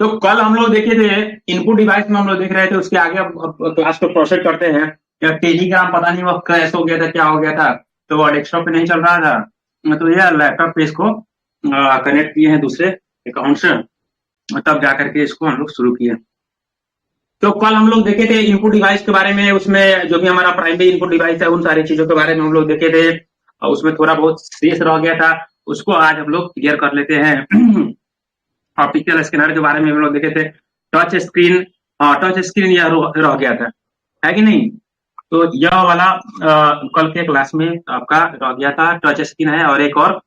तो कल हम लोग देखे थे इनपुट डिवाइस में हम लोग देख रहे थे, उसके आगे अब क्लास को प्रोसेस करते हैं। या टेलीग्राम पता नहीं वो क्रैश हो गया था, क्या हो गया था, तो वो डेस्कटॉप पे नहीं चल रहा था, तो ये लैपटॉप पे इसको कनेक्ट किए हैं दूसरे अकाउंट से, तब जा करके इसको हम लोग शुरू किए। तो कल हम लोग देखे थे इनपुट डिवाइस के बारे में, उसमें जो भी हमारा प्राइमरी इनपुट डिवाइस है उन सारी चीजों के बारे में हम लोग देखे थे, और उसमें थोड़ा बहुत शेष रह गया था, उसको आज हम लोग क्लियर कर लेते हैं। ऑप्टिकल स्कैनर के बारे में हम लोग देखे थे, टच स्क्रीन, टच स्क्रीन यह रह गया था, है कि नहीं। तो यह वाला कल के क्लास में आपका रह गया था, टच स्क्रीन है, और एक और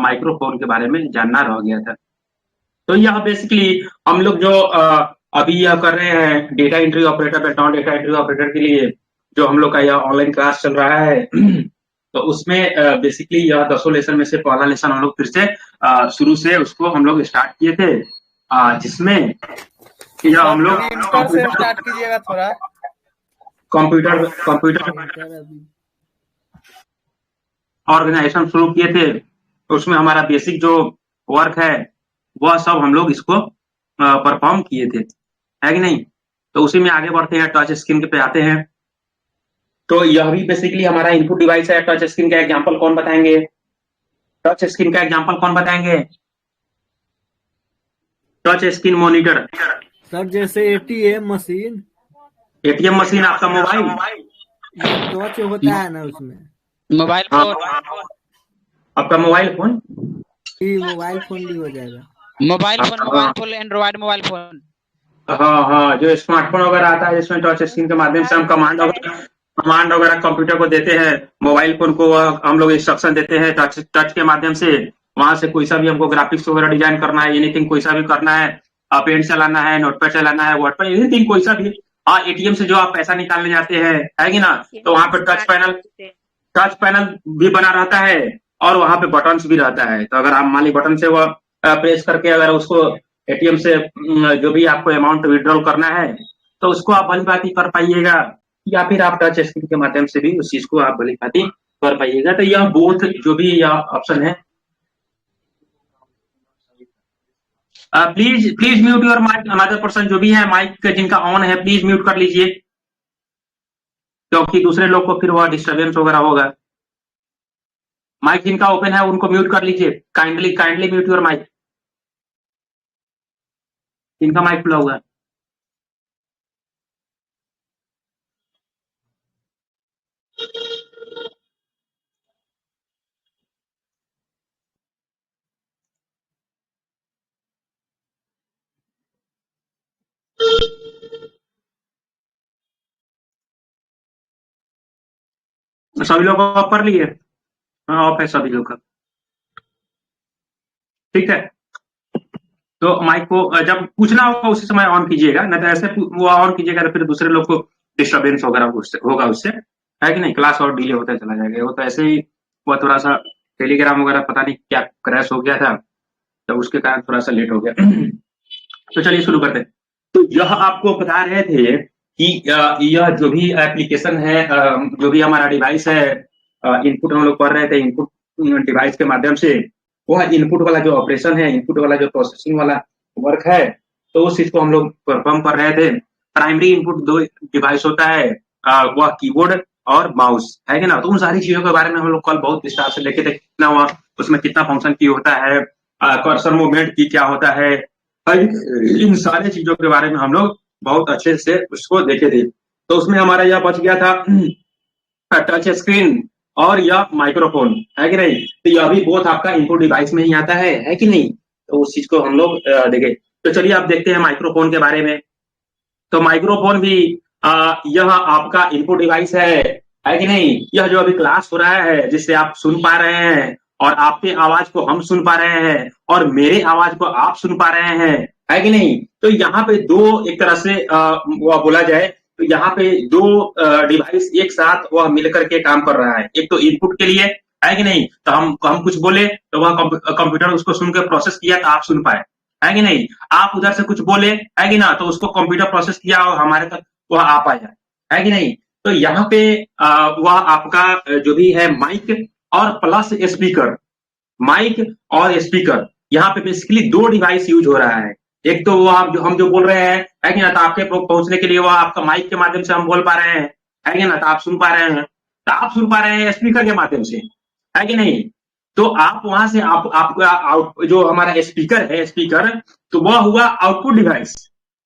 माइक्रोफोन के बारे में जानना रह गया था। तो यह बेसिकली हम लोग जो अभी यह कर रहे हैं डेटा एंट्री ऑपरेटर पे, नॉन डेटा एंट्री ऑपरेटर के लिए जो हम लोग का यह ऑनलाइन क्लास चल रहा है, तो उसमें बेसिकली यह 10 लेसन में से पहला लेसन हम लोग फिर से शुरू से उसको हम लोग स्टार्ट किए थे, जिसमें यह हम लोग स्टार्ट कीजिएगा थोड़ा, कंप्यूटर ऑर्गेनाइजेशन शुरू किए थे। तो उसमें हमारा बेसिक जो वर्क है वह सब हम लोग इसको परफॉर्म किए थे, है कि नहीं। तो उसी में आगे बढ़ते हैं, टच स्क्रीन पे आते हैं। तो यह भी बेसिकली हमारा इनपुट डिवाइस है। टच स्क्रीन का एग्जांपल कौन बताएंगे? टच स्क्रीन का एग्जांपल कौन बताएंगे? टच स्क्रीन मॉनिटर सर, जैसे एटीएम मशीन। एटीएम मशीन आपका मोबाइल टच होता है ना उसमें, मोबाइल फोन, आपका मोबाइल फोन, मोबाइल फोन भी हो जाएगा। Mobile phone, Android mobile phone. हाँ, जो स्मार्टफोन वगैरह आता है जिसमें टच स्क्रीन के माध्यम से हम कमांड वगैरह कंप्यूटर को देते हैं, मोबाइल फोन को हम लोग इंस्ट्रक्शन देते हैं टच के माध्यम से। वहां से कोई सा भी हमको ग्राफिक्स वगैरह डिजाइन करना है, एनीथिंग कोई सा भी करना है, पेंट चलाना है, नोटपैड चलाना है, वर्ड पर, एनीथिंग कोई सा भी। हाँ, एटीएम से जो आप पैसा निकालने जाते हैं, है कि ना, तो वहां पर टच पैनल भी बना रहता है, और वहां पे बटन्स भी रहता है। तो अगर आप मान ली बटन से वो प्रेस करके अगर उसको एटीएम से जो भी आपको अमाउंट विड्रॉल करना है, तो उसको आप भली भांति कर पाइएगा, या फिर आप टच स्क्रीन के माध्यम से भी उस चीज को आप भली भांति कर पाइएगा। तो यह बोथ जो भी यह ऑप्शन है। Please mute your mic, another person जो भी है माइक जिनका ऑन है प्लीज म्यूट कर लीजिए, क्योंकि दूसरे लोग को फिर वह डिस्टर्बेंस वगैरह होगा। माइक जिनका ओपन है उनको म्यूट कर लीजिए, काइंडली म्यूट योर माइक, जिनका माइक खुला हुआ है। सभी लोग ऑफ कर लिए? हाँ, ऑफ है सभी लोग का, ठीक है। तो माइक को जब पूछना होगा उसी समय ऑन कीजिएगा, नहीं तो ऐसे वो ऑन कीजिएगा तो फिर दूसरे लोग को डिस्टर्बेंस वगैरह होगा उससे, है कि नहीं। क्लास और डिले होता चला जाएगा। वो तो ऐसे ही वो थोड़ा सा टेलीग्राम वगैरह पता नहीं क्या क्रैश हो गया था, तो उसके कारण थोड़ा सा लेट हो गया। तो चलिए शुरू करते हैं। तो यह आपको बता रहे थे कि यह जो भी एप्लीकेशन है, जो भी हमारा डिवाइस है, इनपुट हम लोग पढ़ रहे थे, इनपुट डिवाइस के माध्यम से वह इनपुट वाला जो ऑपरेशन है, इनपुट वाला जो प्रोसेसिंग वाला वर्क है, तो उस चीज को हम लोग परफॉर्म कर रहे थे। प्राइमरी इनपुट 2 डिवाइस होता है, वह कीबोर्ड और माउस, है कि ना। तो उन सारी चीजों के बारे में हम लोग कल बहुत विस्तार से देखे थे, कितना वह उसमें कितना फंक्शन की होता है, कर्सर मूवमेंट की क्या होता है, इन सारी चीजों के बारे में हम लोग बहुत अच्छे से उसको देखे थे। तो उसमें हमारा यह बच गया था टच स्क्रीन और यह माइक्रोफोन, है कि नहीं। तो यह भी बोथ आपका इनपुट डिवाइस में ही आता है कि नहीं। तो उस चीज को हम लोग देखे। तो चलिए आप देखते हैं माइक्रोफोन के बारे में। तो माइक्रोफोन भी यह आपका इनपुट डिवाइस है कि नहीं। यह जो अभी क्लास हो रहा है जिससे आप सुन पा रहे हैं, और आपके आवाज को हम सुन पा रहे हैं, और मेरे आवाज को आप सुन पा रहे हैं, है कि नहीं। तो यहाँ पे दो, एक तरह से वह बोला जाए तो यहाँ पे दो डिवाइस एक साथ वह मिलकर के काम कर रहा है। एक तो इनपुट के लिए, है कि नहीं। तो हम कुछ बोले तो वह कंप्यूटर उसको सुनकर प्रोसेस किया तो आप सुन पाए, है कि नहीं। आप उधर से कुछ बोले, है कि ना, तो उसको कंप्यूटर प्रोसेस किया और हमारे तक वह आ पाया, है कि नहीं। तो यहाँ पे वह आपका जो भी है माइक और प्लस स्पीकर, माइक और स्पीकर, यहाँ पे बेसिकली 2 डिवाइस यूज हो रहा है। एक तो वो आप जो हम जो बोल रहे हैं, है कि ना, तो आपके पहुंचने के लिए वो आपका माइक के माध्यम से हम बोल पा रहे हैं, है कि ना, तो आप सुन पा रहे हैं, तो आप सुन पा रहे हैं स्पीकर के माध्यम से, है कि नहीं। तो आप वहां से आपका आउट जो हमारा स्पीकर है, स्पीकर, तो वह हुआ आउटपुट डिवाइस,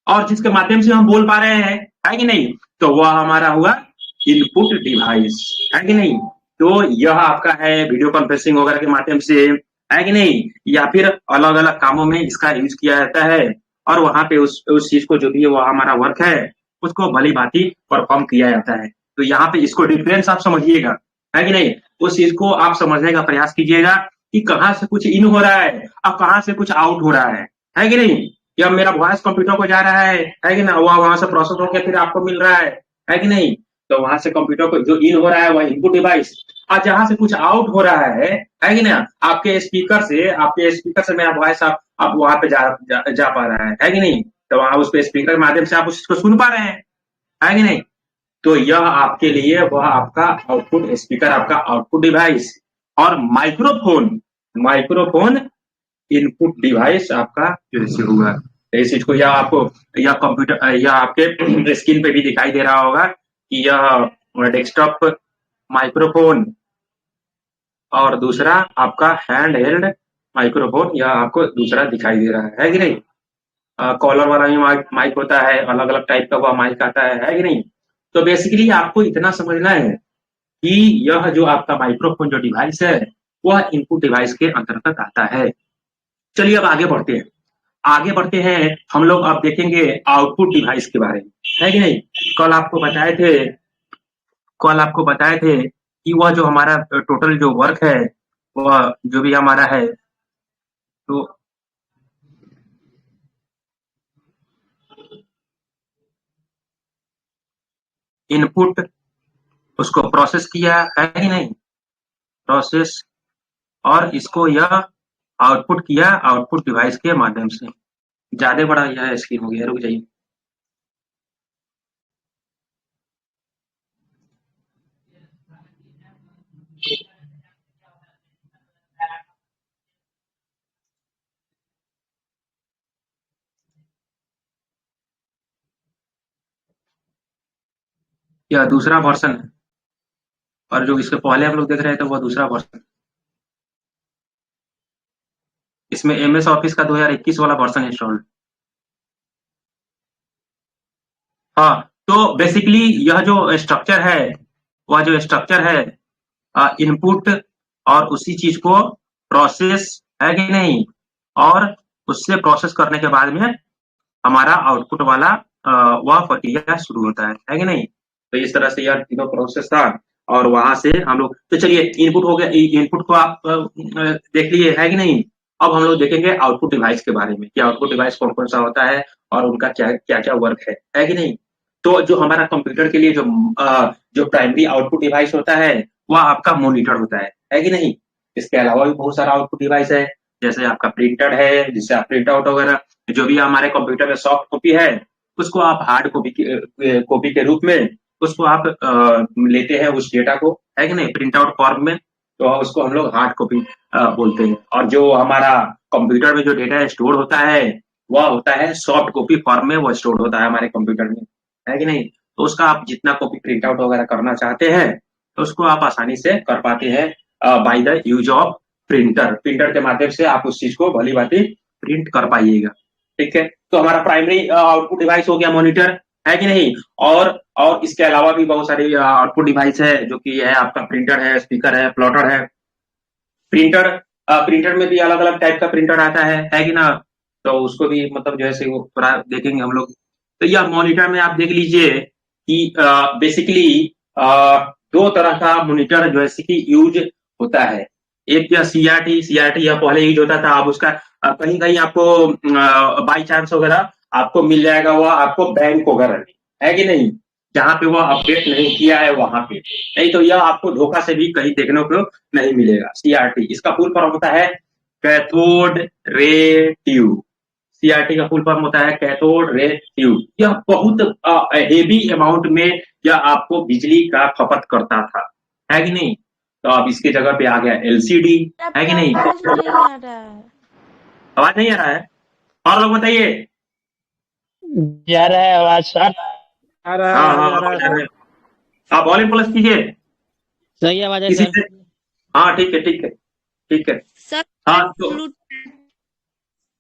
और जिसके माध्यम से हम बोल पा रहे हैं, है कि नहीं, तो वह हमारा हुआ इनपुट डिवाइस, है कि नहीं। तो यह आपका है वीडियो कॉन्फ्रेंसिंग वगैरह के माध्यम से, है कि नहीं, या फिर अलग अलग कामों में इसका यूज किया जाता है, और वहां पे उस चीज को जो भी वो हमारा वर्क है उसको भली भांति परफॉर्म किया जाता है। तो यहाँ पे इसको डिफरेंस आप समझिएगा, है कि नहीं, उस चीज को आप समझने का प्रयास कीजिएगा कि कहाँ से कुछ इन हो रहा है और कहाँ से कुछ आउट हो रहा है कि नहीं। या मेरा वॉइस कंप्यूटर को जा रहा है कि ना, वह वहां से प्रोसेस होकर फिर आपको मिल रहा है कि नहीं। तो वहां से कंप्यूटर को जो इन हो रहा है वह इनपुट डिवाइस, और जहां से कुछ आउट हो रहा है कि ना, आपके स्पीकर से मेरा वॉइस आप वहां पे जा पा रहा है कि नहीं। तो वहां उस पे स्पीकर के माध्यम से आप उसको सुन पा रहे है कि नहीं। तो यह आपके लिए वह आपका आउटपुट स्पीकर, आपका आउटपुट डिवाइस, और माइक्रोफोन, माइक्रोफोन इनपुट डिवाइस आपका जो रिसीव हुआ। तो इस चीज को या आपको या कंप्यूटर या आपके स्क्रीन पे भी दिखाई दे रहा होगा कि यह डेस्कटॉप माइक्रोफोन, और दूसरा आपका हैंड हेल्ड माइक्रोफोन, यह आपको दूसरा दिखाई दे रहा है कि नहीं। कॉलर वाला भी माइक होता है, अलग अलग टाइप का वह माइक आता है कि नहीं। तो बेसिकली आपको इतना समझना है कि यह जो आपका माइक्रोफोन जो डिवाइस है वह इनपुट डिवाइस के अंतर्गत आता है। चलिए अब आगे बढ़ते हैं, आगे बढ़ते हैं हम लोग अब देखेंगे आउटपुट डिवाइस के बारे में, है कि नहीं। कल आपको बताए थे कल आपको बताए थे कि वह जो हमारा टोटल जो वर्क है, वह जो भी हमारा है, तो इनपुट उसको प्रोसेस किया है कि नहीं, प्रोसेस, और इसको यह आउटपुट किया आउटपुट डिवाइस के माध्यम से। ज्यादा बड़ा यह स्क्रीन हो गया, रुक जाइए। यह दूसरा वर्सन है, और जो इसके पहले हम लोग देख रहे थे वह दूसरा वर्सन। इसमें MS ऑफिस का 2021 वाला वर्सन इंस्टॉल्ड। हाँ, तो बेसिकली यह जो स्ट्रक्चर है, वह जो स्ट्रक्चर है इनपुट और उसी चीज को प्रोसेस, है कि नहीं, और उससे प्रोसेस करने के बाद में हमारा आउटपुट वाला वह प्रक्रिया शुरू होता है कि नहीं। तो इस तरह से यह तीनों प्रोसेस था, और वहां से हम लोग, तो चलिए इनपुट हो गया, इनपुट को आप देख लिए, है कि नहीं। अब हम लोग देखेंगे आउटपुट डिवाइस के बारे में कि आउटपुट डिवाइस कौन कौन सा होता है और उनका क्या क्या क्या वर्क है कि नहीं। तो जो हमारा कंप्यूटर के लिए जो प्राइमरी आउटपुट डिवाइस होता है वह आपका मॉनिटर होता है कि नहीं। इसके अलावा भी बहुत सारा आउटपुट डिवाइस है, जैसे आपका प्रिंटर है जिससे आप प्रिंट आउट वगैरह, जो भी हमारे कंप्यूटर में सॉफ्ट कॉपी है उसको आप हार्ड कॉपी के रूप में उसको आप लेते हैं उस डेटा को, है कि नहीं, प्रिंट आउट फॉर्म में। तो उसको हम लोग हार्ड कॉपी बोलते हैं। और जो हमारा कंप्यूटर में जो डेटा स्टोर होता है वह होता है सॉफ्ट कॉपी फॉर्म में, वो स्टोर होता है हमारे कंप्यूटर में, है कि नहीं। तो उसका आप जितना कॉपी प्रिंट आउट वगैरह करना चाहते हैं तो उसको आप आसानी से कर पाते हैं by the use of printer. Printer के माध्यम से आप उस चीज को भली भांति प्रिंट कर पाइएगा, ठीक है। तो हमारा प्राइमरी आउटपुट डिवाइस हो गया मॉनिटर, है कि नहीं। और इसके अलावा भी बहुत सारी आउटपुट डिवाइस है, जो कि है आपका प्रिंटर है, स्पीकर है, प्लॉटर है। प्रिंटर में भी अलग अलग टाइप का प्रिंटर आता है कि ना। तो उसको भी मतलब जो है वो पूरा देखेंगे हम लोग। तो यह मॉनिटर में आप देख लीजिए कि बेसिकली दो तरह का मॉनिटर जो है कि यूज होता है। एक या सीआरटी यह पहले यूज होता था, अब उसका कहीं कहीं आपको बाई चांस वगैरह आपको मिल जाएगा, वह आपको बैंक वगैरह में, है कि नहीं, जहां पे वह अपडेट नहीं किया है वहां पे। नहीं तो यह आपको धोखा से भी कहीं देखने को नहीं मिलेगा। सीआरटी इसका फुल फॉर्म होता है कैथोड रे ट्यूब। सीआरटी का फुल फॉर्म होता है कैथोड रे ट्यूब। यह बहुत हेवी अमाउंट में यह आपको बिजली का खपत करता था, है कि नहीं। तो अब इसके जगह पे आ गया एलसीडी, है कि नहीं। आवाज नहीं आ रहा है। आवाज नहीं आ रहा है। और लोग बताइए। जा रहा है आवाज सर। आ रहा हाँ है हाँ आ रहा है आप वॉल्यूम प्लस कीजिए सही आवाज है किसी सर। से। हाँ ठीक है ठीक है ठीक है। सर हाँ तो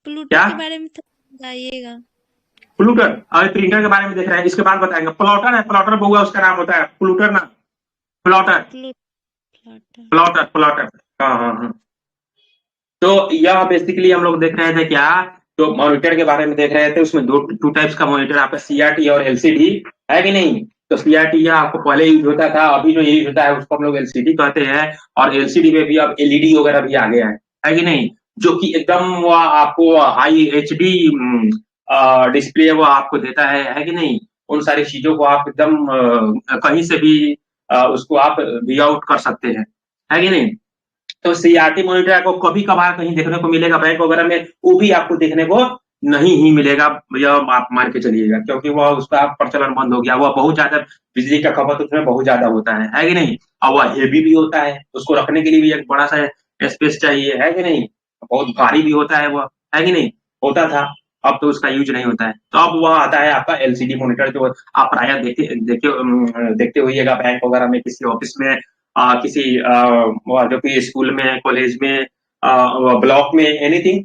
प्लूटर क्या के बारे में बताइएगा। प्लूटर अभी प्रिंटर के बारे में देख रहे हैं, इसके बाद बताएंगे। प्लॉटर है, प्लॉटर बहुआ उसका नाम होता है, प्लूटर ना, प्लॉटर प्लूटर प्लॉटर प्लॉटर। हाँ हाँ हाँ। तो यह बेसिकली हम लोग देख रहे थे क्या, तो मॉनिटर के बारे में देख रहे थे। उसमें टू टाइप्स का मॉनिटर आपका सीआरटी और एलसीडी है कि नहीं। तो सीआरटी यह आपको पहले यूज होता था, अभी जो यूज होता है उसको हम लोग एलसीडी कहते हैं। और एलसीडी में भी अब एलईडी वगैरह भी आ गया है कि नहीं, जो कि एकदम वह आपको हाई एचडी डिस्प्ले वो आपको देता है कि नहीं। उन सारी चीजों को आप एकदम कहीं से भी उसको आप वी आउट कर सकते हैं, है कि नहीं। तो सीआरटी मॉनिटर आपको कभी कभार कहीं देखने को मिलेगा, बैंक वगैरह में, वो भी आपको देखने को नहीं ही मिलेगा, यह आप मान के चलिएगा, क्योंकि वह उसका प्रचलन बंद हो गया। वह बहुत ज्यादा बिजली का खपत उसमें बहुत ज्यादा होता है कि नहीं। और वह हेवी भी होता है, उसको रखने के लिए भी एक बड़ा सा स्पेस चाहिए, है कि नहीं। बहुत भारी भी होता है वह, है कि नहीं, होता था। अब तो उसका यूज नहीं होता है। तो अब वह आता है आपका एलसीडी मॉनिटर, जो आप प्राय देखते होइएगा बैंक वगैरह में, किसी ऑफिस में, किसी जो कि स्कूल में, कॉलेज में, ब्लॉक में, एनीथिंग,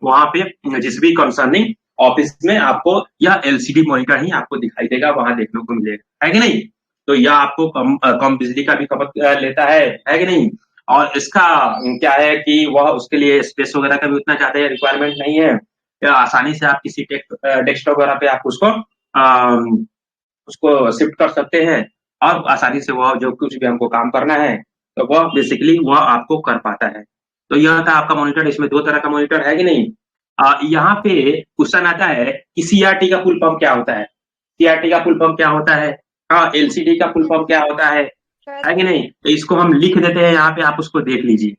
वहां पे जिस भी कंसर्निंग ऑफिस में आपको यह एलसीडी मॉनिटर ही आपको दिखाई देगा, वहां देखने को मिलेगा, है कि नहीं। तो यह आपको कम बिजली का भी खपत लेता है कि नहीं। और इसका क्या है कि वह उसके लिए स्पेस वगैरह का भी उतना ज्यादा रिक्वायरमेंट नहीं है। आसानी से आप किसी डेस्कटॉप वगैरह पे आप उसको शिफ्ट कर सकते हैं, और आसानी से वह जो कुछ भी हमको काम करना है तो वह बेसिकली वह आपको कर पाता है। तो यह था आपका मॉनिटर। इसमें दो तरह का मॉनिटर है कि नहीं। यहाँ पे क्वेश्चन आता है कि सीआरटी का फुल फॉर्म क्या होता है। सीआरटी का फुल फॉर्म क्या होता है, हाँ एलसीडी का फुल फॉर्म क्या होता है कि नहीं। तो इसको हम लिख देते हैं यहाँ पे, आप उसको देख लीजिए,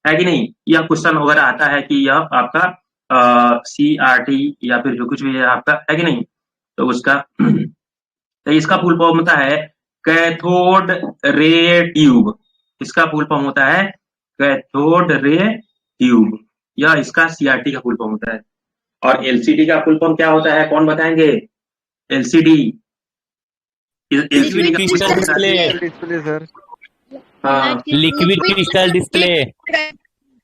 है कि नहीं। यह क्वेश्चन वगैरह आता है कि यह आपका सीआरटी या फिर जो कुछ भी है आपका, है कि नहीं। तो उसका तो इसका फुल फॉर्म होता है कैथोड रे ट्यूब। इसका फुल फॉर्म होता है कैथोड रे ट्यूब। यह इसका सीआरटी का फुल फॉर्म होता है। और एलसीडी का फुल फॉर्म क्या होता है, कौन बताएंगे। एलसीडी एलसीडी का फुल फॉर्म डिस्प्ले सर। हाँ लिक्विड क्रिस्टल डिस्प्ले।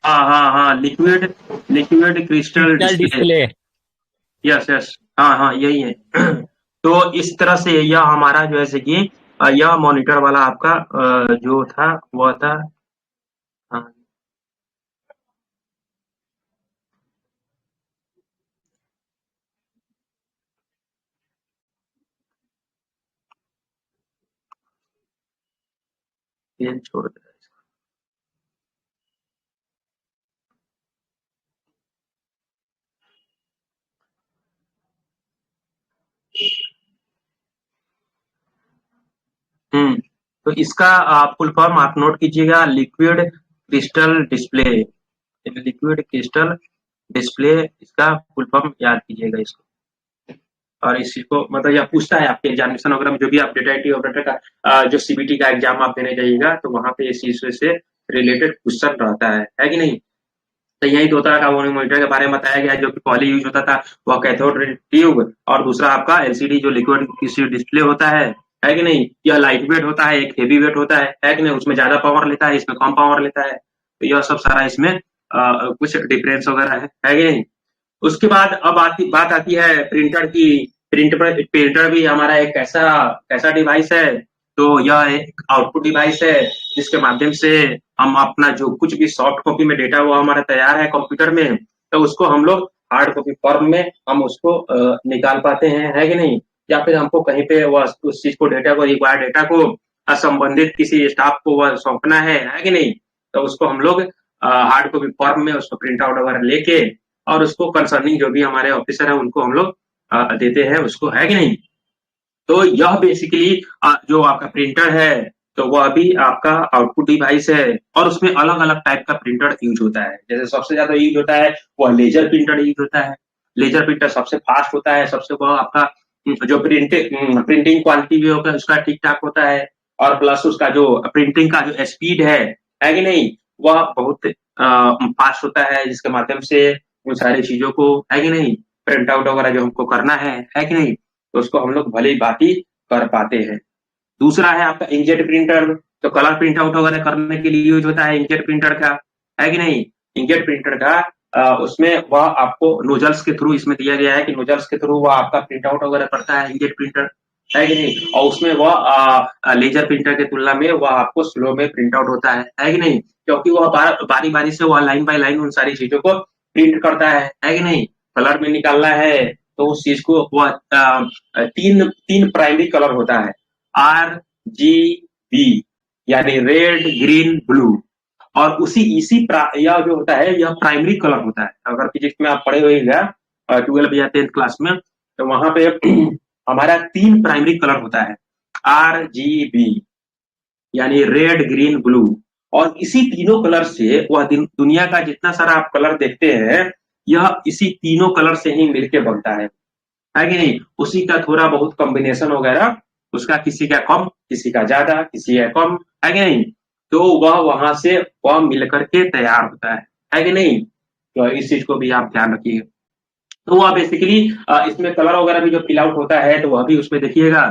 हाँ हाँ हाँ liquid crystal display. Yes yes, हाँ हाँ यही है। तो इस तरह से यह हमारा जो है कि यह मॉनिटर वाला आपका जो था वह था। हाँ ये छोड़ दे। तो इसका फुल फॉर्म आप नोट कीजिएगा, liquid crystal display. Liquid crystal display इसका फुल फॉर्म याद कीजिएगा इसको। और इसी को मतलब यह पूछता है आपके एग्जामिनेशन वगैरह में, जो भी आप डेटा एंट्री ऑपरेटर का जो सीबीटी का एग्जाम आप देने जाइएगा, तो वहां पे इस चीज से रिलेटेड क्वेश्चन रहता है कि नहीं। तो यही दो तरह का मॉनिटर के बारे में बताया गया है। जो कि पहले यूज होता था वह कैथोड रे ट्यूब, और दूसरा आपका एलसीडी जो लिक्विड क्रिस्टल डिस्प्ले होता है कि नहीं। यह लाइट वेट होता है, एक हेवी वेट होता है कि नहीं। उसमें ज्यादा पावर लेता है, इसमें कम पावर लेता है। तो यह सब सारा इसमें कुछ डिफरेंस वगैरह है कि नहीं। उसके बाद अब बात आती है प्रिंटर की। प्रिंटर भी हमारा एक ऐसा डिवाइस है। तो यह एक आउटपुट डिवाइस है, जिसके माध्यम से हम अपना जो कुछ भी सॉफ्ट कॉपी में डेटा वो हमारा तैयार है कंप्यूटर में, तो उसको हम लोग हार्ड कॉपी फॉर्म में हम उसको निकाल पाते हैं, है कि नहीं। या फिर हमको कहीं पे वह उस चीज को डेटा को रिक्वायर्ड डेटा को संबंधित किसी स्टाफ को वह सौंपना है कि नहीं। तो उसको हम लोग हार्ड कॉपी फॉर्म में उसको प्रिंट आउट वगैरह लेके, और उसको कंसर्निंग जो भी हमारे ऑफिसर है उनको हम लोग देते हैं उसको, है कि नहीं। तो यह बेसिकली जो आपका प्रिंटर है, तो वह भी आपका आउटपुट डिवाइस है। और उसमें अलग अलग टाइप का प्रिंटर यूज होता है। जैसे सबसे ज्यादा यूज होता है वह लेजर प्रिंटर यूज होता है। लेजर प्रिंटर सबसे फास्ट होता है, सबसे वह आपका जो प्रिंटिंग क्वालिटी भी होगा उसका ठीक ठाक होता है। और प्लस उसका जो प्रिंटिंग का जो स्पीड है कि नहीं, वह बहुत फास्ट होता है, जिसके माध्यम से उन सारी चीजों को, है कि नहीं, प्रिंट आउट वगैरह जो हमको करना है कि नहीं, तो उसको हम लोग भली भांति कर पाते हैं। दूसरा है आपका इंकजेट प्रिंटर, तो कलर प्रिंट आउट वगैरह करने के लिए यूज होता है इंकजेट प्रिंटर का, है कि नहीं। इंकजेट प्रिंटर का उसमें वह आपको नोजल्स के थ्रू इसमें दिया गया है कि नोजल्स के थ्रू वह आपका प्रिंट आउट वगैरह करता है इंकजेट प्रिंटर, है कि नहीं। और उसमें वह लेजर प्रिंटर की तुलना में वह आपको स्लो में प्रिंट आउट होता है कि नहीं, क्योंकि वह बारी बारी से वह लाइन बाय लाइन उन सारी चीजों को प्रिंट करता है कि नहीं। कलर में निकालना है तो उस चीज को वह तीन तीन प्राइमरी कलर होता है, RGB, यानी रेड ग्रीन ब्लू, और यह जो होता है यह प्राइमरी कलर होता है। अगर फिजिक्स में आप पढ़े होइएगा 12 या 10th क्लास में, तो वहां पे हमारा 3 प्राइमरी कलर होता है, RGB यानी रेड ग्रीन ब्लू, और इसी तीनों कलर से वह दुनिया का जितना सारा आप कलर देखते हैं यह इसी तीनों कलर से ही मिलके बनता है कि नहीं। उसी का थोड़ा बहुत कॉम्बिनेशन वगैरह उसका किसी का कम, किसी का ज्यादा, किसी का कम, है कि नहीं, तो वह वहां से वह मिलकर के तैयार होता है कि नहीं। तो इस चीज को भी आप ध्यान रखिए। तो वह बेसिकली इसमें कलर वगैरह भी जो फिल आउट होता है तो वह भी उसमें देखिएगा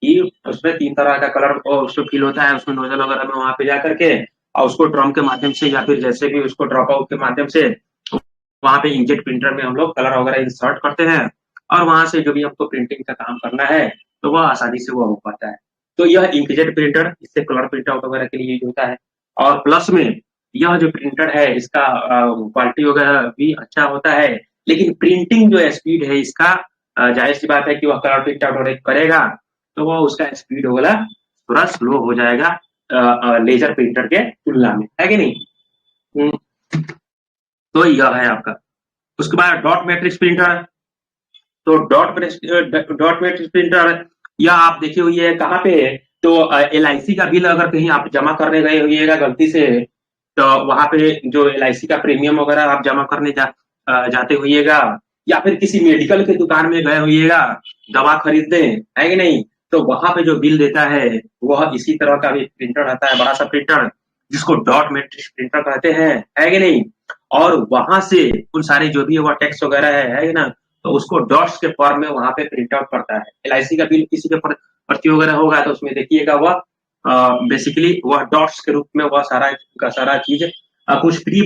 कि उसमें 3 तरह का कलर उसमें फिल होता है, उसमें नोजल वगैरह में वहां पे जा करके, और उसको ड्रम के माध्यम से या फिर जैसे भी उसको ड्रॉप आउट के माध्यम से वहां पे इंकजेट प्रिंटर में हम लोग कलर वगैरह इंसर्ट करते हैं, और वहां से जो भी हमको प्रिंटिंग का काम करना है तो वह आसानी से वह हो पाता है। तो यह इंकजेट प्रिंटर इससे कलर प्रिंट आउट वगैरह के लिए यूज होता है। और प्लस में यह जो प्रिंटर है इसका क्वालिटी वगैरह भी अच्छा होता है, लेकिन प्रिंटिंग जो स्पीड है इसका जाहिर सी बात है कि वह कलर प्रिंट आउट करेगा तो वह उसका स्पीड वगैरह थोड़ा स्लो हो जाएगा लेजर प्रिंटर के तुलना में, है कि नहीं। तो यह है आपका। उसके बाद डॉट मैट्रिक्स प्रिंटर, तो डॉट मैट्रिक्स प्रिंटर यह आप देखी हुई है कहाँ पे, तो LIC का बिल अगर कहीं आप जमा करने गए होइएगा गलती से, तो वहां पे जो LIC का प्रीमियम वगैरह आप जमा करने जाते होइएगा, या फिर किसी मेडिकल के दुकान में गए होइएगा दवा खरीदने, है कि नहीं, तो वहां पे जो बिल देता है वह इसी तरह का भी प्रिंटर आता है, बड़ा सा प्रिंटर जिसको डॉट मैट्रिक्स प्रिंटर कहते हैं, है कि नहीं। और वहां से उन सारे जो भी वह टैक्स वगैरह है ना, तो उसको डॉट्स के फॉर्म में वहां पे प्रिंट आउट करता है। LIC का बिल किसी के पर्ची वगैरह होगा तो उसमें देखिएगा वह बेसिकली वह डॉट्स के रूप में वह सारा चीज कुछ प्री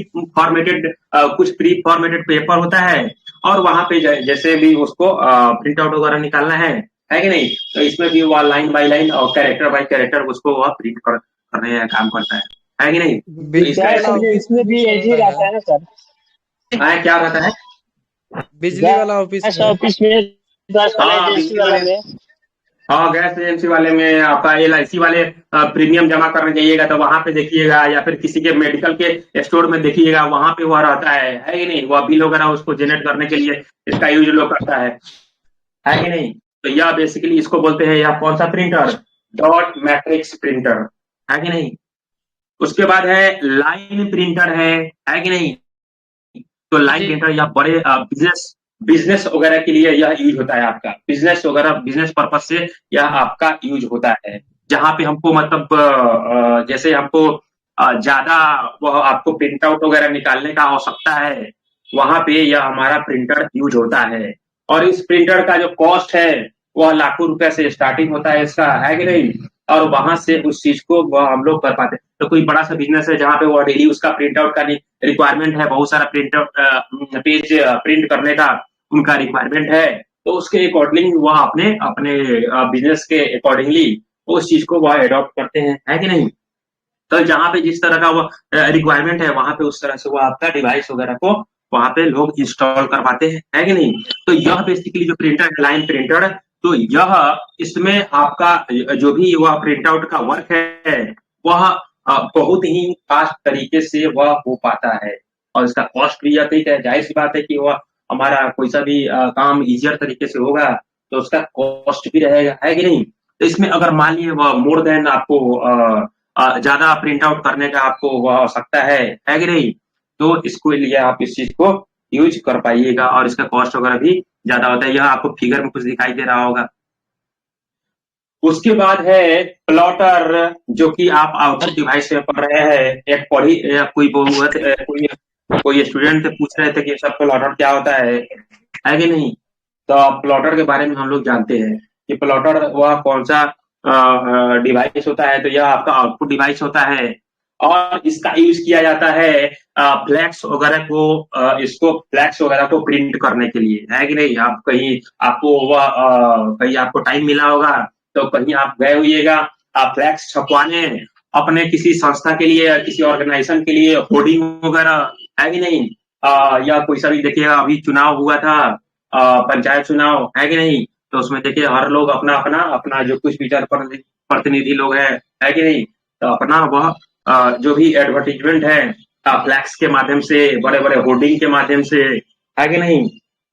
फॉर्मेटेड पेपर होता है, और वहां पे जैसे भी उसको प्रिंट आउट वगैरह निकालना है कि नहीं, तो इसमें भी वह लाइन बाय लाइन और कैरेक्टर बाय कैरेक्टर उसको वह प्रिंट करने का काम करता है कि नहीं। तो इसमें भी एजी रहता है ना सर, क्या रहता है, बिजली वाला ऑफिस में हाँ गैस एजेंसी वाले में आपका LIC वाले प्रीमियम जमा करने जाइएगा तो वहां पे देखिएगा, या फिर किसी के मेडिकल के स्टोर में देखिएगा वहां पे वह रहता है कि नहीं, वह बिल वगैरह उसको जनरेट करने के लिए इसका यूज लोग करता है कि नहीं। तो यह बेसिकली इसको बोलते हैं, यह कौन सा प्रिंटर, डॉट मैट्रिक्स प्रिंटर, है कि नहीं। उसके बाद है लाइन प्रिंटर, है कि नहीं। तो लाइन प्रिंटर या बड़े बिजनेस वगैरह के लिए यह यूज होता है, आपका बिजनेस वगैरह बिजनेस पर्पज से यह आपका यूज होता है, जहां पे हमको मतलब जैसे हमको ज्यादा वह आपको प्रिंट आउट वगैरह निकालने का आवश्यकता है, वहां पे यह हमारा प्रिंटर यूज होता है। और इस प्रिंटर का जो कॉस्ट है वह लाखों रुपए से स्टार्टिंग होता है इसका, है कि नहीं। और वहां से उस चीज को वह हम लोग कर पाते हैं। तो कोई बड़ा सा बिजनेस है जहाँ पे वो डेली उसका प्रिंट आउट का रिक्वायरमेंट है, बहुत सारा प्रिंट पेज प्रिंट करने का उनका रिक्वायरमेंट है, तो उसके अकॉर्डिंग वह अपने बिजनेस के अकॉर्डिंगली उस चीज को वह एडॉप्ट करते हैं, है कि नहीं। तो जहाँ पे जिस तरह का वो रिक्वायरमेंट है वहां पे उस तरह से वो आपका डिवाइस वगैरह को वहां पे लोग इंस्टॉल करवाते हैं, है कि नहीं। तो यह बेसिकली जो प्रिंटर है लाइन प्रिंटर, तो यह इसमें आपका जो भी वह प्रिंट आउट का वर्क है वह बहुत ही फास्ट तरीके से वह हो पाता है, और इसका कॉस्ट भी अधिक है। जाहिर सी बात है कि वह हमारा कोई सा भी काम इजियर तरीके से होगा तो उसका कॉस्ट भी रहेगा, है कि नहीं। तो इसमें अगर मान लीजिए वह मोर देन आपको ज्यादा प्रिंट आउट करने का आपको वह आवश्यकता है कि नहीं, तो इसको लिए आप इस चीज को यूज कर पाइएगा, और इसका कॉस्ट वगैरह भी ज्यादा होता है। यह आपको फिगर में कुछ दिखाई दे रहा होगा। उसके बाद है प्लॉटर, जो कि आप आउटर डिवाइस में पढ़ रहे हैं, एक कोई कोई स्टूडेंट पूछ रहे थे कि सब प्लॉटर क्या होता है कि नहीं? तो प्लॉटर के बारे में हम लोग जानते हैं कि प्लॉटर वह कौन सा डिवाइस होता है। तो यह आपका आउटपुट डिवाइस होता है और इसका यूज किया जाता है फ्लैक्स वगैरह को, इसको फ्लैक्स वगैरह को प्रिंट करने के लिए, है कि नहीं? आप कहीं आपको वह कहीं आपको टाइम मिला होगा तो कहीं आप गए होइएगा, आप फ्लैक्स छपवाने अपने किसी संस्था के लिए, किसी ऑर्गेनाइजेशन के लिए, होर्डिंग वगैरह, है कि नहीं? या कोई सा भी देखिएगा, अभी चुनाव हुआ था, पंचायत चुनाव, है कि नहीं? तो उसमें देखिए हर लोग अपना अपना अपना जो कुछ भी प्रतिनिधि लोग है कि नहीं? तो अपना वह जो भी एडवर्टीजमेंट है फ्लैक्स के माध्यम से, बड़े बड़े होर्डिंग के माध्यम से, है कि नहीं?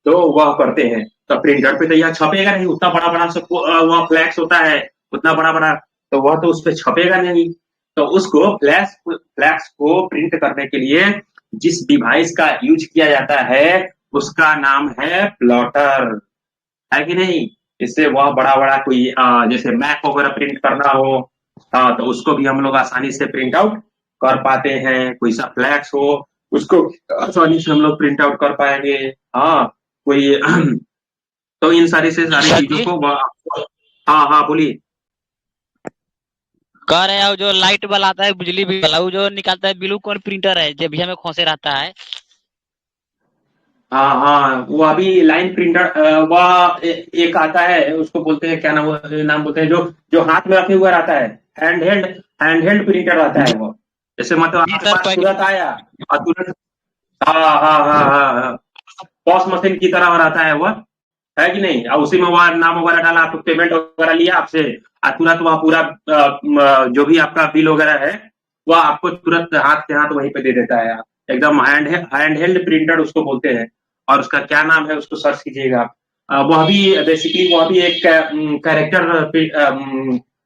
तो वह करते हैं। तो प्रिंटर पे तो यह छपेगा नहीं, उतना बड़ा बड़ा सब वह फ्लैक्स होता है, उतना बड़ा बड़ा, तो वह तो उस पर छपेगा नहीं। तो उसको फ्लैक्स को प्रिंट करने के लिए जिस डिवाइस का यूज किया जाता है उसका नाम है प्लॉटर, है कि नहीं? इससे वह बड़ा बड़ा कोई जैसे मैप वगैरह प्रिंट करना हो, तो उसको भी हम लोग आसानी से प्रिंट आउट कर पाते हैं। कोई सा फ्लैक्स हो उसको आसानी से हम लोग प्रिंट आउट कर पाएंगे। हाँ, कोई तो इन सारी से सारी सर चीजों जी, को हाँ हाँ बोलिए। कह रहे हैं जो लाइट वाला आता है, बिजली बिल वाला, वो जो निकालता है बिल्लू, कौन प्रिंटर है जो भैया में खोसे रहता है? हाँ हाँ, वो अभी लाइन प्रिंटर वह एक आता है, उसको बोलते हैं क्या नाम, नाम बोलते हैं, जो जो हाथ में रखे हुआ रहता है, हैंड हेल्ड प्रिंटर आता है वो। जैसे मतलब जी आपके सर, पास पैकेट। तुरंत आया और तुरंत, हाँ हाँ हाँ हाँ हाँ, पॉस मशीन की तरह रहता है वह, है कि नहीं? और उसी में वह नाम वगैरह डाला, आपको पेमेंट वगैरह लिया आपसे, और तुरंत वह पूरा जो भी आपका बिल वगैरह है वह आपको तुरंत हाथ के हाथ वहीं पे दे देता है। एकदम हैंड हेल्ड प्रिंटर उसको बोलते हैं। और उसका क्या नाम है उसको सर्च कीजिएगा आप। वह भी बेसिकली वह भी एक कैरेक्टर,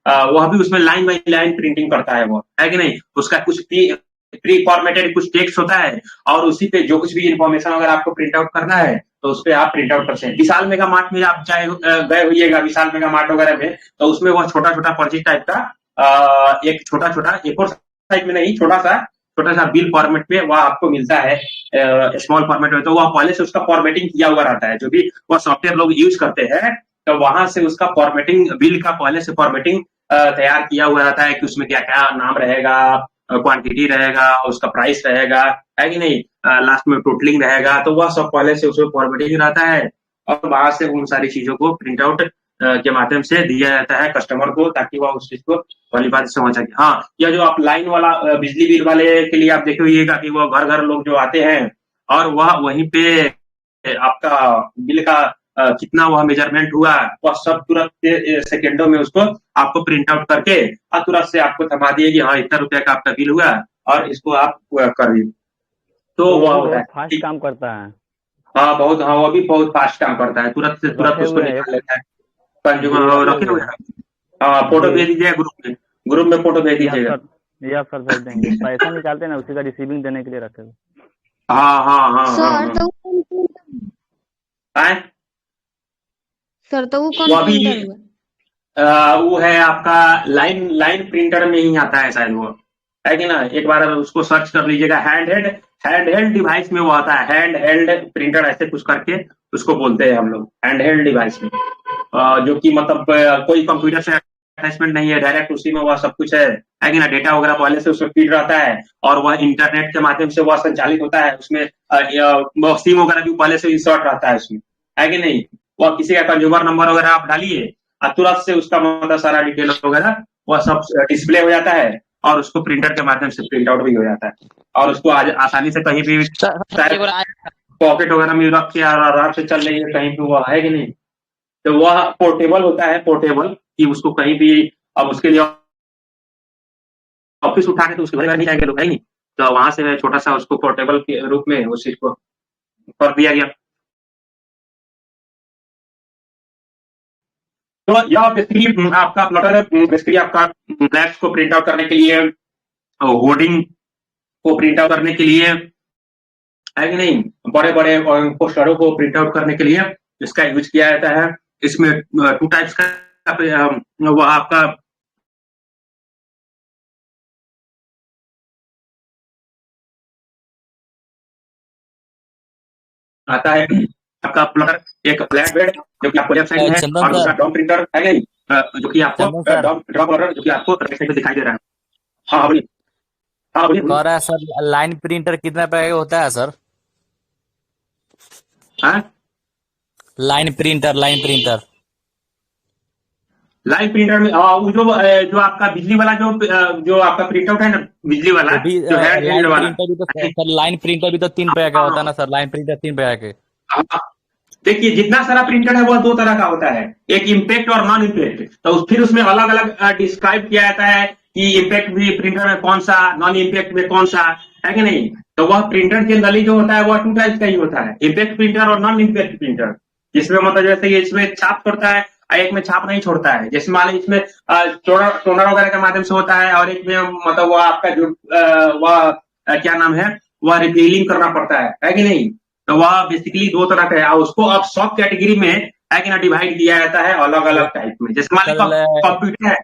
वह भी उसमें लाइन बाई लाइन प्रिंटिंग करता है वो, है कि नहीं? उसका कुछ प्री फॉर्मेटेड कुछ टेक्स्ट होता है और उसी पे जो कुछ भी इंफॉर्मेशन अगर आपको प्रिंट आउट करना है तो उस पे आप प्रिंट आउट कर सकते हैं। विशाल मेगा मार्ट में आप चाहे गए होइएगा, विशाल मेगा मार्ट वगैरह में, तो उसमें वह छोटा छोटा पर्ची टाइप का एक छोटा छोटा A4 साइज में नहीं, छोटा सा बिल फॉर्मेट में वह आपको मिलता है, स्मॉल फॉर्मेट में। तो वह पहले से उसका फॉर्मेटिंग किया हुआ रहता है, जो भी वह सॉफ्टवेयर लोग यूज करते हैं, तो वहां से उसका फॉर्मेटिंग, बिल का पहले से फॉर्मेटिंग तैयार किया हुआ रहता है कि उसमें क्या क्या नाम रहेगा, क्वांटिटी रहेगा, उसका प्राइस रहेगा, है कि नहीं? लास्ट में टोटलिंग रहेगा, तो वह सब पहले से उसमें फॉर्मेटिंग रहता है और वहां से उन सारी चीजों को प्रिंट आउट के माध्यम से दिया जाता है कस्टमर को, ताकि वह उस चीज को वाली बात समझ सके। हाँ, यह जो आप लाइन वाला बिजली बिल वाले के लिए आप देखे होइएगा कि वो घर घर लोग जो आते हैं और वह वहीं पे आपका बिल का कितना वह मेजरमेंट हुआ, वह सब तुरंत सेकेंडों में उसको आपको प्रिंट आउट करके और तुरंत से आपको थमा दिए कि हाँ इतना रुपया का आपका बिल हुआ और इसको आप कर दिए। तो तो वो वह भी होता बहुत है। फास्ट काम करता है। हाँ बहुत, हाँ वो भी बहुत फास्ट काम करता है, तुरंत से तुरंत रखे उसको हुए हैं निकाल एक। लेता है। जी, कंज्यूमर रखे रखे हुए हुए हैं। हैं। हाँ, फोटो जी, भेज दीजिए ग्रुप में फोटो भेज ये आप दीजिएगा। सर ये आप सर भेज देंगे। पैसा निकालते हैं ना, उसी का रिसीविंग देने के लिए रखे हुए। हाँ हाँ हाँ हाँ सर हाँ। तो वो कौन प्रिंटर हुआ? आए? सर तो वो वो कौन अभी प्रिंटर हुआ? वो है आपका लाइन लाइन प्रिंटर में ही आता है शायद वो, है कि ना? एक बार उसको सर्च कर लीजिएगा, हैंड हेल्ड डिवाइस में वो आता है, हैंड हेल्ड प्रिंटर ऐसे कुछ करके उसको बोलते हैं हम लोग, हैंड हेल्ड डिवाइस में। जो कि मतलब कोई कंप्यूटर से अटैचमेंट नहीं है, डायरेक्ट उसी में वह सब कुछ है कि ना? डेटा वगैरह पहले से उसमें फीड रहता है और वह इंटरनेट के माध्यम से वह संचालित होता है। उसमें सिम वगैरह भी पहले से इंसर्ट रहता है उसमें, है कि नहीं? वह किसी का कंज्यूमर नंबर वगैरह आप डालिए और तुरंत से उसका मतलब सारा डिटेल वगैरह वह सब डिस्प्ले हो जाता है और उसको प्रिंटर के माध्यम से प्रिंट आउट भी हो जाता है और उसको आसानी से कहीं भी सर एक बार आया। पॉकेट वगैरह में रख के आराम से चल रही है कहीं भी, वो है कि नहीं? तो वह पोर्टेबल होता है, पोर्टेबल, कि उसको कहीं भी, अब उसके लिए ऑफिस उठा के तो उसके घर नहीं जाएंगे लोग, है नहीं? तो वहां से छोटा सा उसको पोर्टेबल के रूप में उस चीज को कर दिया गया। तो यह बेसिकली आपका प्लॉटर है, बेसिकली आपका फ्लैक्स को प्रिंट आउट करने के लिए, होर्डिंग को प्रिंट आउट करने के लिए, है कि नहीं? बड़े बड़े पोस्टरों को प्रिंट आउट करने के लिए इसका यूज किया जाता है। इसमें 2 टाइप्स का वो आपका आता है आपका प्लॉटर, एक फ्लैट बेड जो कि आपको लेफ्ट साइड में है, चंदन और सर। दूसरा डॉम प्रिंटर है नहीं, जो कि आपको चंदन सर। ड्रॉप ऑर्डर जो कि आपको राइट साइड में दिखाई दे रहा है। हाँ बोलिए, हाँ बोलिए। कह रहा है सर लाइन प्रिंटर कितने पैसे का होता है सर? हाँ, लाइन प्रिंटर लाइन प्रिंटर में वो जो आपका बिजली वाला जो आपका प्रिंट आउट है ना, बिजली वाला वो भी जो हैंड लाइन वाला। प्रिंटर भी तो सर, लाइन प्रिंटर भी तो 3 पैसे का होता है ना सर? लाइन प्रिंटर 3 पैसे के। हाँ, देखिए जितना सारा प्रिंटर है वो दो तरह का होता है, एक इम्पैक्ट और नॉन इम्पैक्ट। तो फिर उसमें अलग अलग डिस्क्राइब किया जाता है कि इम्पैक्ट भी प्रिंटर में कौन सा, नॉन इम्पैक्ट में कौन सा, है कि नहीं। तो वह प्रिंटर जनरली जो होता है वह 2 टाइप्स का ही होता है, इम्पैक्ट प्रिंटर और नॉन इम्पैक्ट प्रिंटर। जिसमें मतलब जैसे कि इसमें छाप छोड़ता है और एक में छाप नहीं छोड़ता है। जैसे मान लीजिए इसमें टोनर वगैरह के माध्यम से होता है, और एक में मतलब वह आपका जो क्या नाम है, वह रिफिलिंग करना पड़ता है कि नहीं। तो वह बेसिकली 2 तरह का है, और उसको अब सब कैटेगरी में है कि ना डिवाइड किया जाता है अलग अलग टाइप में। जैसे मान लीजिए कंप्यूटर है,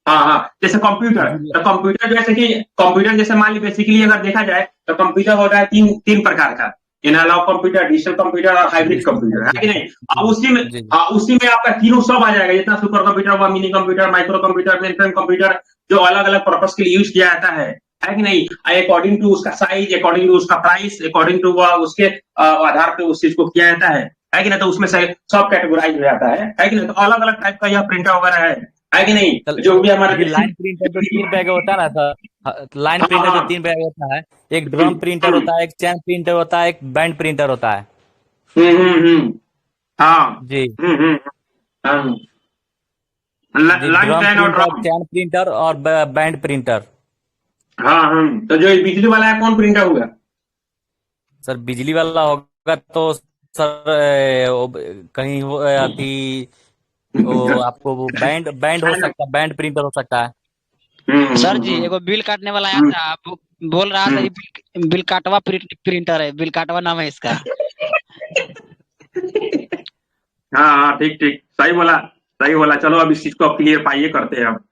हाँ हाँ, जैसे कंप्यूटर, तो कंप्यूटर जैसे कि कंप्यूटर जैसे मान लीजिए बेसिकली अगर देखा जाए तो कंप्यूटर होता है तीन प्रकार का, एनालॉग कंप्यूटर, डिजिटल कंप्यूटर और हाइब्रिड कंप्यूटर, है कि नहीं। अब उसी में आपका तीनों सब आ जाएगा, जितना सुपर कंप्यूटर हुआ, mini computer, micro computer, main frame computer, जो अलग अलग पर्पज के लिए यूज किया जाता है कि नहीं। अकॉर्डिंग टू उसका साइज, अकॉर्डिंग टू उसका प्राइस, अकॉर्डिंग टू उसके आधार पे उस चीज को किया जाता है कि नहीं। तो उसमें से सब कैटेगराइज हो जाता है कि नहीं। तो अलग अलग टाइप का यह प्रिंटर वगैरह है कि नहीं। जो भी हमारा लाइन प्रिंटर जो 3 पैके होता है ना सर, लाइन प्रिंटर जो 3 पैके होता है, एक ड्रम प्रिंटर होता है, एक चैन प्रिंटर होता है, एक बैंड प्रिंटर होता है। हाँ जी। लाइन चैन और ड्रम, चैन प्रिंटर और बैंड प्रिंटर। हाँ। तो जो बिजली वाला है कौन प्रिंटर हुआ सर? बिजली वाला होगा तो सर कहीं वो अभी वो आपको वो बैंड हो सकता है, बैंड प्रिंटर हो सकता है। सर जी एगो बिल काटने वाला आया था, बोल रहा था ये बिल काटवा प्रिंटर है, बिल काटवा नाम है इसका। हाँ, ठीक ठीक, सही बोला। चलो अब इस चीज को क्लियर पाइए करते हैं। अब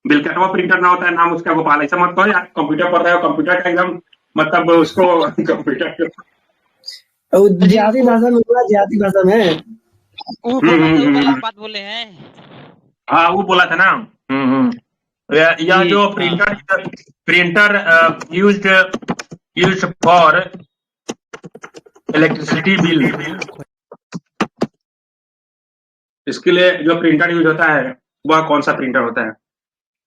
बिल कटवा प्रिंटर ना होता है नाम उसका गोपाल, ऐसा मत कहो यार। कंप्यूटर पढ़ रहे हो, कंप्यूटर का एकदम मतलब उसको कंप्यूटर देहाती भाषा में बोला, देहाती भाषा में वो बात बोले हैं। हाँ, वो बोला था ना। यह जो printer used for electricity bill, इसके लिए जो प्रिंटर यूज होता है वह कौन सा प्रिंटर होता है?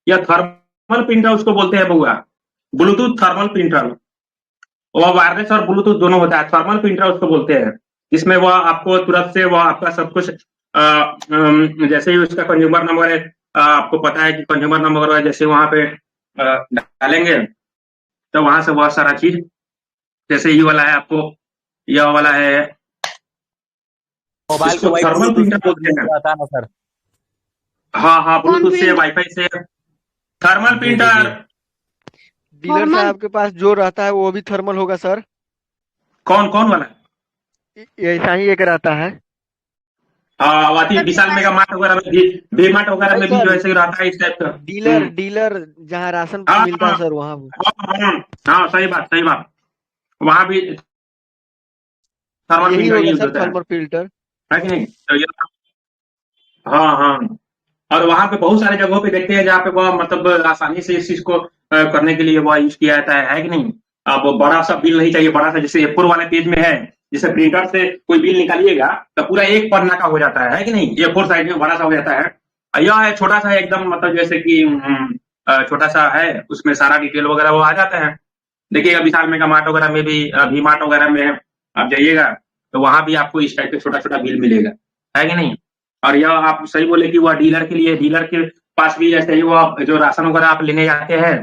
यह थर्मल प्रिंटर उसको बोलते हैं बउआ, ब्लूटूथ थर्मल प्रिंटर। वह वायरलेस और ब्लूटूथ दोनों होता है, थर्मल प्रिंटर उसको बोलते हैं। जिसमें वह आपको तुरंत से वह आपका सब कुछ जैसे ही उसका कंज्यूमर नंबर है, आपको पता है कि कंज्यूमर नंबर जैसे वहां पे डालेंगे तो वहां से बहुत सारा चीज, जैसे ये वाला है आपको, यह वाला है मोबाइल को थर्मल प्रिंटर बोलते हैं ना सर? हाँ, ब्लूटूथ से, वाईफाई से, थर्मल प्रिंटर। डीलर साहब के पास जो रहता है वो भी थर्मल होगा सर? कौन वाला? ऐसा ही एक रहता है। हाँ, विशाल मेगा मार्ट वगैरह में, वी मार्ट वगैरह में भी जो ऐसे रहता है इस टाइप का। डीलर जहाँ राशन मिलता है सर वहाँ। हाँ, सही बात, वहाँ भी थर्मल प्रिंटर यूज होता है, थर्मल प्रिंटर है कि नहीं। तो हाँ, और वहाँ पे बहुत सारे जगहों पे देखते हैं जहाँ पे वह मतलब आसानी से इस चीज को करने के लिए वह यूज किया जाता है कि नहीं। अब बड़ा सा बिल नहीं चाहिए, बड़ा सा, जैसे A4 वाले पेज में है, जैसे प्रिंटर से कोई बिल निकालिएगा तो पूरा एक पन्ना का हो जाता है कि नहीं। A4 साइज में बड़ा सा हो जाता है। यह है छोटा सा एकदम, मतलब जैसे कि छोटा सा है, उसमें सारा डिटेल वगैरह वो आ जाता है। देखिएगा विशाल मेगा मार्ट वगैरह में भी, वी मार्ट वगैरह में आप जाइएगा तो वहां भी आपको इस टाइप का छोटा छोटा बिल मिलेगा, है कि नहीं। और यह आप सही बोले कि वह डीलर के लिए, डीलर के पास भी जैसे ही वो जो राशन वगैरह आप लेने जाते हैं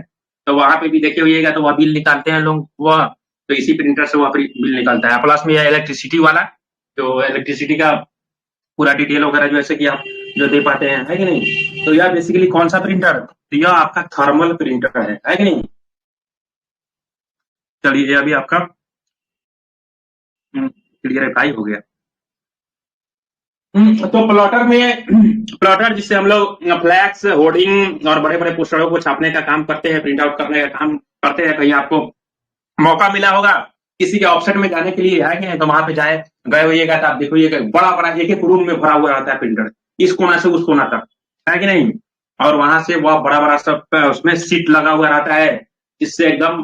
तो वहां पे भी देखे होइएगा तो वह बिल निकालते हैं लोग, वह तो इसी प्रिंटर से वह बिल निकलता है। प्लस में यह इलेक्ट्रिसिटी वाला, जो इलेक्ट्रिसिटी का पूरा डिटेल वगैरह जैसे कि आप जो दे पाते हैं, है कि नहीं। तो यह बेसिकली कौन सा प्रिंटर, तो यह आपका थर्मल प्रिंटर है कि नहीं। चलिए अभी आपका क्लियरिफाई हो गया। तो प्लॉटर जिससे हम लोग फ्लैक्स, होर्डिंग और बड़े बड़े पोस्टरों को छापने का काम करते हैं, प्रिंट आउट करने का काम करते हैं। कहीं आपको मौका मिला होगा किसी के ऑफसेट में जाने के लिए है कि नहीं, तो वहां पे गए होइएगा तो आप देखोगे बड़ा बड़ा एक रूम में भरा हुआ रहता है प्रिंटर, इस कोना से उस कोना तक, है कि नहीं। और वहां से वह बड़ा बड़ा सब उसमें सीट लगा हुआ रहता है, जिससे एकदम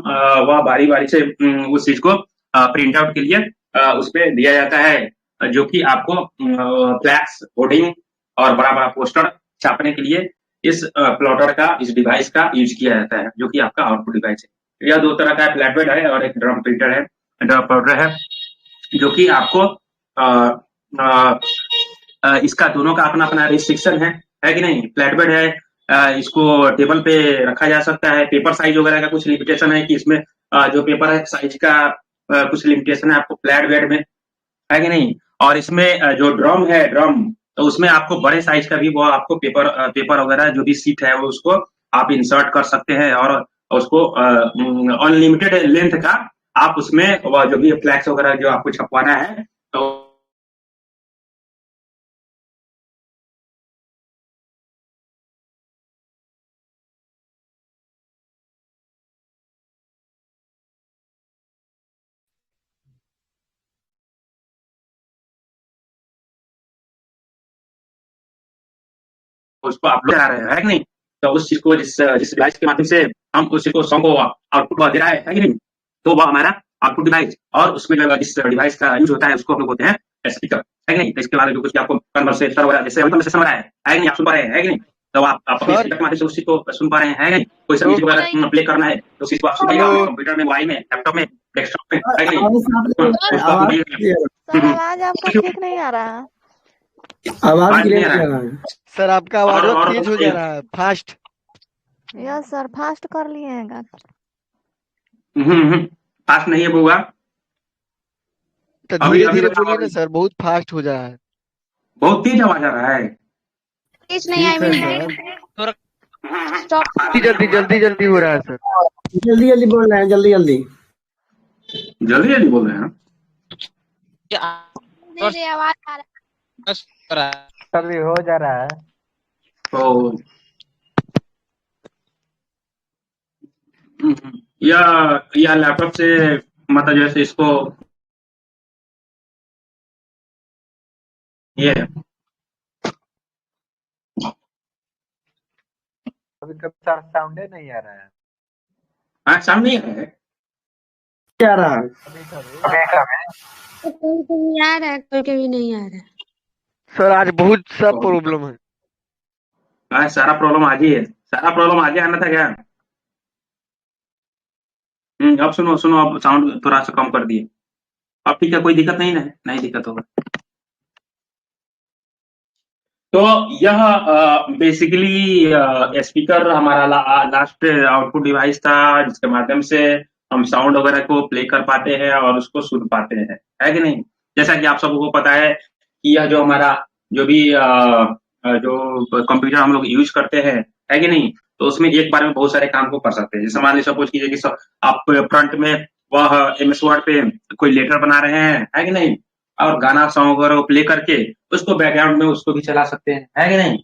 वह बारी बारी से उस चीज को प्रिंट आउट के लिए उस पर दिया जाता है, जो कि आपको फ्लैक्स, होर्डिंग और बड़ा बड़ा पोस्टर छापने के लिए इस प्लॉटर का, इस डिवाइस का यूज किया जाता है, जो कि आपका आउटपुट डिवाइस है। यह 2 तरह का फ्लैटबेड है और एक ड्रम प्रिंटर है, ड्रम प्लॉटर है, जो कि आपको इसका दोनों का अपना अपना रिस्ट्रिक्शन है कि नहीं। फ्लैटबेड है, इसको टेबल पे रखा जा सकता है, पेपर साइज वगैरह का कुछ लिमिटेशन है कि इसमें जो पेपर है साइज का कुछ लिमिटेशन है आपको फ्लैट बेड में, है कि नहीं। और इसमें जो ड्रम है, ड्रम, तो उसमें आपको बड़े साइज का भी वो आपको पेपर वगैरह जो भी सीट है वो उसको आप इंसर्ट कर सकते हैं, और उसको अनलिमिटेड लेंथ का आप उसमें वो जो भी फ्लैक्स वगैरह जो आपको छपवाना है तो उसको अपलोड करा रहे हैं, है कि नहीं। तो उस चीज को जिस जिस डिवाइस के माध्यम से हम उस चीज को सॉन्ग को आउटपुट दे रहा है कि नहीं, तो वह हमारा आउटपुट डिवाइस, और उसमें जो जिस डिवाइस का यूज होता है उसको हम लोग बोलते हैं स्पीकर, है कि नहीं। तो इसके बाद जो कुछ आपको कन्वर्सेशन वगैरह जैसे कन्वर्सेशन हो रहा है कि नहीं, आप सुन पा रहे हैं, है कि नहीं। तो आप अपने स्पीकर के माध्यम से उस चीज को सुन पा रहे हैं, है कि नहीं। कोई सा म्यूजिक वगैरह प्ले करना है तो उस चीज को आप सुनिएगा कंप्यूटर में, मोबाइल में, लैपटॉप में, डेस्कटॉप में, है कि नहीं। सर आवाज आपका ठीक नहीं आ रहा है। आवाज क्लियर नहीं आ रहा है सर आपका आवाज बहुत तेज हो जा रहा है, फास्ट। यस सर, फास्ट कर लिए हैं गाना। फास्ट नहीं है बुआ, तो धीरे धीरे बोलिए ना सर, बहुत फास्ट हो जा रहा है, बहुत तेज आवाज आ रहा है। तेज नहीं, आई मीन स्टॉप। जल्दी जल्दी जल्दी हो रहा है सर, जल्दी जल्दी बोल रहे हैं, जल्दी जल्दी जल्दी जल्दी बोल रहे हैं। मेरी आवाज आ रहा है, अभी हो जा रहा है। तो या लैपटॉप से मतलब जैसे इसको ये अभी कभी साउंड नहीं आ रहा है। साउंड नहीं है, क्या आ रहा है। कोई कभी आ रहा है, कोई कभी नहीं आ रहा है। सर आज बहुत सब प्रॉब्लम है। सारा प्रॉब्लम आज ही है, सारा प्रॉब्लम आज ही आना था क्या। अब सुनो सुनो, अब साउंड थोड़ा सा कम कर दिए, अब ठीक है, कोई दिक्कत नहीं है, नहीं दिक्कत होगा। तो यह बेसिकली स्पीकर हमारा लास्ट आउटपुट डिवाइस था, जिसके माध्यम से हम साउंड वगैरह को प्ले कर पाते हैं और उसको सुन पाते हैं, है कि नहीं। जैसा कि आप सबको पता है कि यह जो हमारा जो भी जो कंप्यूटर हम लोग यूज करते हैं, है कि नहीं, तो उसमें एक बार में बहुत सारे काम को कर सकते हैं। जैसे मान लीजिए सपोज कीजिए कि आप फ्रंट में वह MS वर्ड पे कोई लेटर बना रहे हैं, है कि नहीं, और गाना सॉन्ग वगैरह प्ले करके उसको बैकग्राउंड में उसको भी चला सकते हैं, है कि नहीं।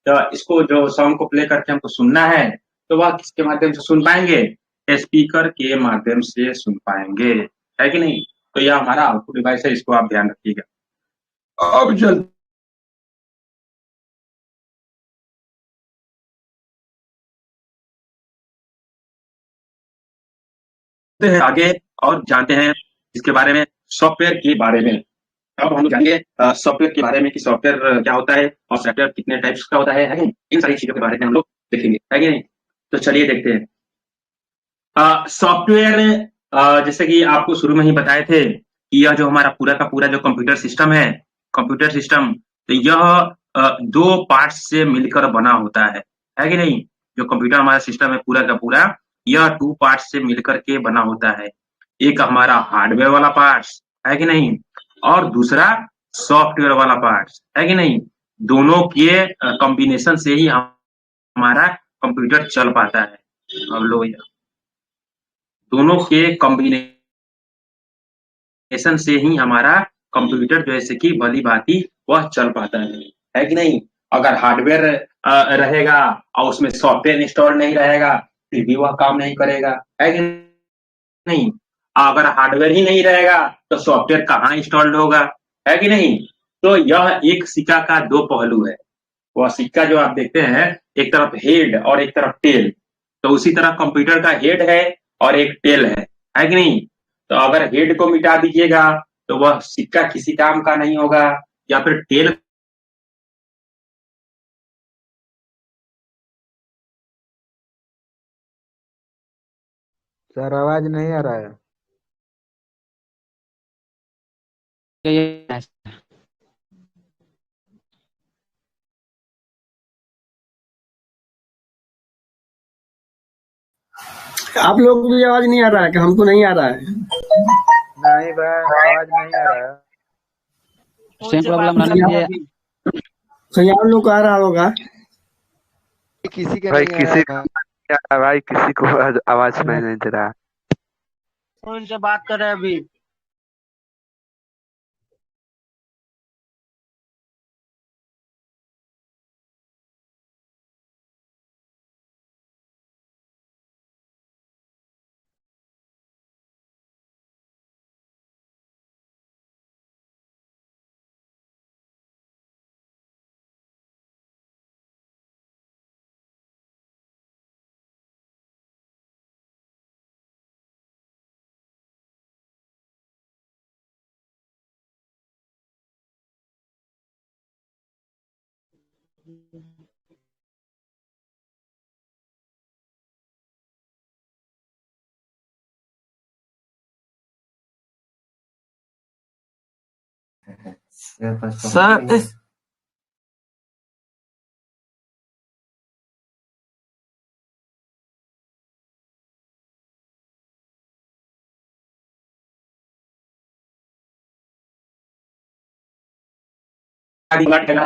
तो इसको जो सॉन्ग को प्ले करके हमको सुनना है तो वह किसके माध्यम से सुन पाएंगे, स्पीकर के माध्यम से सुन पाएंगे, है कि नहीं। तो यह हमारा आउटपुट डिवाइस है, इसको आप ध्यान रखिएगा। अब चलते हैं आगे और जानते हैं इसके बारे में, सॉफ्टवेयर के बारे में। अब हम जानेंगे सॉफ्टवेयर के बारे में कि सॉफ्टवेयर क्या होता है और सॉफ्टवेयर कितने टाइप्स का होता है कि नहीं, इन सारी चीजों के बारे में हम लोग देखेंगे, है कि नहीं। तो चलिए देखते हैं सॉफ्टवेयर। जैसे कि आपको शुरू में ही बताए थे कि यह जो हमारा पूरा का पूरा जो कंप्यूटर सिस्टम है, कंप्यूटर सिस्टम, तो यह 2 पार्ट्स से मिलकर बना होता है कि नहीं। जो कंप्यूटर हमारा सिस्टम है पूरा का पूरा, यह 2 पार्ट्स से मिलकर के बना होता है। एक हमारा हार्डवेयर वाला पार्ट्स, है कि नहीं, और दूसरा सॉफ्टवेयर वाला पार्ट्स, है कि नहीं। दोनों के कॉम्बिनेशन से ही हमारा कंप्यूटर चल पाता है। अब लो यार, दोनों के कॉम्बिनेशन से ही हमारा कंप्यूटर जैसे कि भली भांति वह चल पाता है कि नहीं। अगर हार्डवेयर रहेगा और उसमें सॉफ्टवेयर इंस्टॉल नहीं रहेगा फिर भी वह काम नहीं करेगा, है कि नहीं। अगर हार्डवेयर ही नहीं रहेगा तो सॉफ्टवेयर कहाँ इंस्टॉल्ड होगा, है कि नहीं? तो यह एक सिक्का का दो पहलू है। वह सिक्का जो आप देखते हैं, एक तरफ हेड और एक तरफ टेल, तो उसी तरह कंप्यूटर का हेड है और एक टेल है कि नहीं? तो अगर हेड को मिटा दीजिएगा तो वह सिक्का किसी काम का नहीं होगा, या फिर टेल सर आवाज नहीं आ रहा है। ये आप लोगों को भी आवाज नहीं आ रहा है कि हमको नहीं आ रहा है? नहीं भाई आवाज नहीं आ रहा है। सेम प्रॉब्लम रहने दीजिए। तो आप लोग को आ रहा होगा। किसी का भाई नहीं आ किसी रहा को भाई किसी को आवाज सुनाई नहीं दे रहा। कौन से बात कर रहे हैं अभी?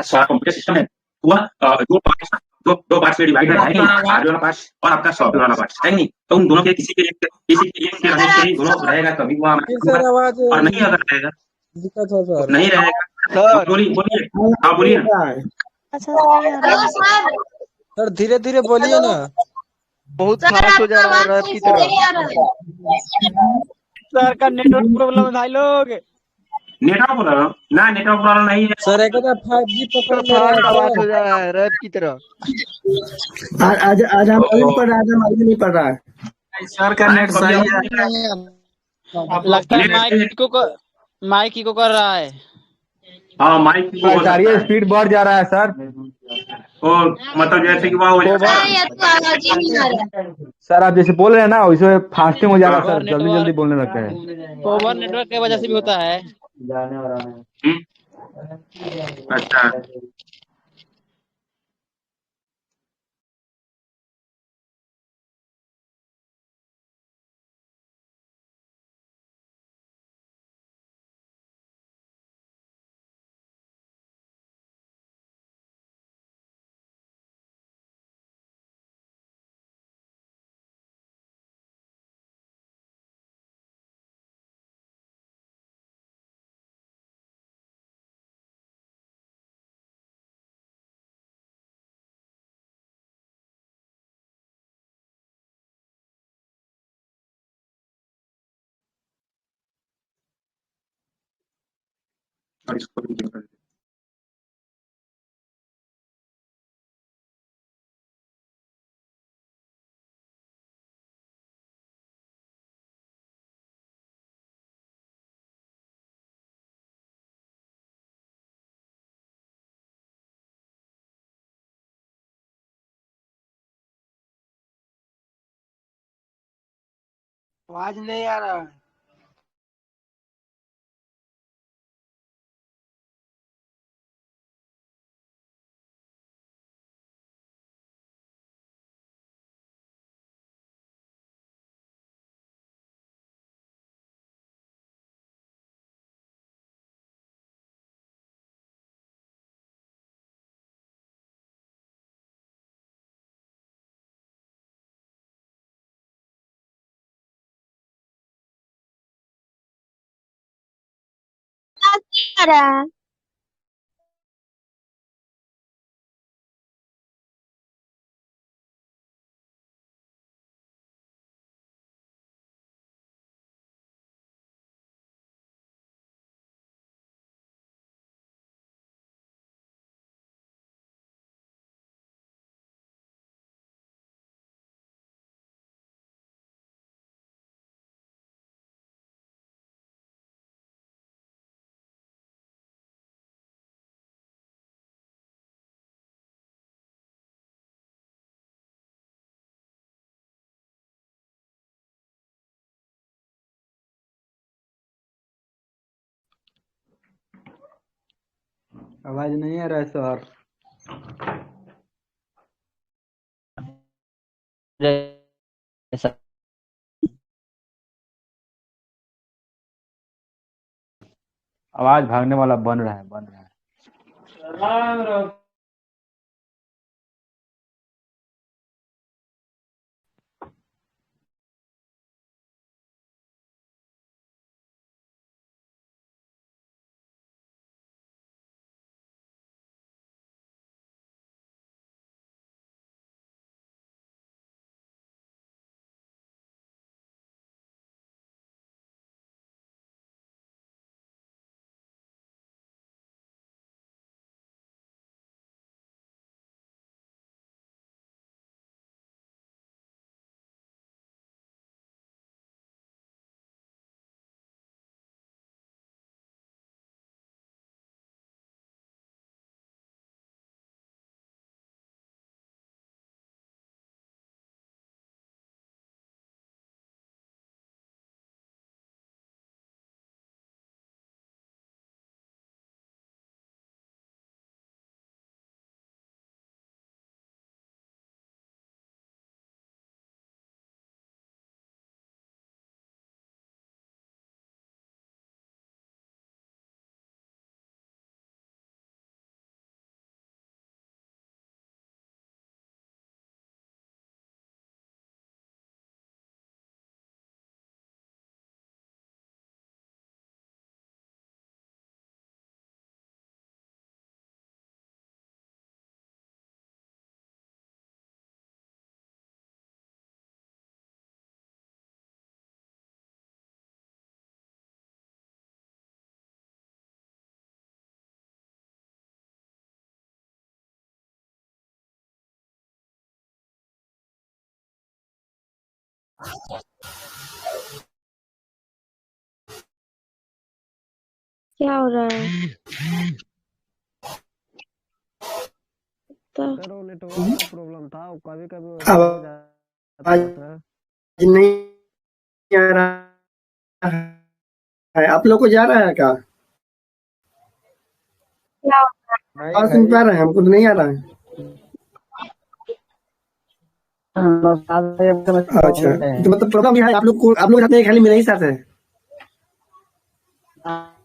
सर कंप्यूटर सिस्टम है, वह दो पार्ट्स में डिवाइड है कि हार्डवेयर वाला पार्ट और आपका सॉफ्टवेयर वाला पार्ट, है कि नहीं? तो उन दोनों के किसी के एक के रहने से ही दोनों रहेगा, कभी वो सर आवाज और नहीं अगर रहेगा दिक्कत हो तो सर। नहीं रहेगा। हाँ, सर। बोलिए बोलिए, हाँ बोलिए ना। अच्छा से नहीं आ रहा है। सर धीरे धीरे बोलिए ना। बहुत फास्ट हो जा रहा है रैप की तरह। सर का नेटवर्क प्रॉब्लम है भाई लोग। नेटवर्क प्रॉब्लम ना, नेटवर्क प्रॉब्लम नहीं है। सर एक 5G पकड़ सर ले रहा है फास्ट आवाज हो सर। जा रहा है रैप की तरह। आज आज हम अभी पढ़ रहा है, आज हम अभी नहीं पढ़ रहा है। सर का नेट सही है। लगता है नेट माइक ही को कर रहा है। हाँ, माइक को हो सकता है। स्पीड बढ़ जा रहा है सर। और मतलब जैसे कि वह हो जाता है। या तो आवाज ही नहीं आ रहा है। सर आप जैसे बोल रहे हैं ना वैसे फास्टिंग हो जा रहा है ओवर सर, जल्दी जल्दी नेटवर्क बोलने लगता है। ओवर नेटवर्क की वजह से भी होता है। हम्म, अच्छा। और इसको भी कर देते आवाज नहीं आ रहा है। आ रहा है। आवाज नहीं आ रहा है सर। जैसा आवाज भागने वाला बन रहा है क्या हो रहा है? तो सर वो नेटवर्क का प्रॉब्लम था, वो कभी कभी वैसा हो जाता आवाज है सर। नहीं आ रहा है, आप लोग को जा रहा है क्या? क्या नहीं आवाज सुन भाई। पा रहे हैं? हमको तो नहीं आ रहा है। अच्छा, तो मतलब प्रॉब्लम यह है आप लोग के साथ नहीं, खाली मेरे ही साथ है।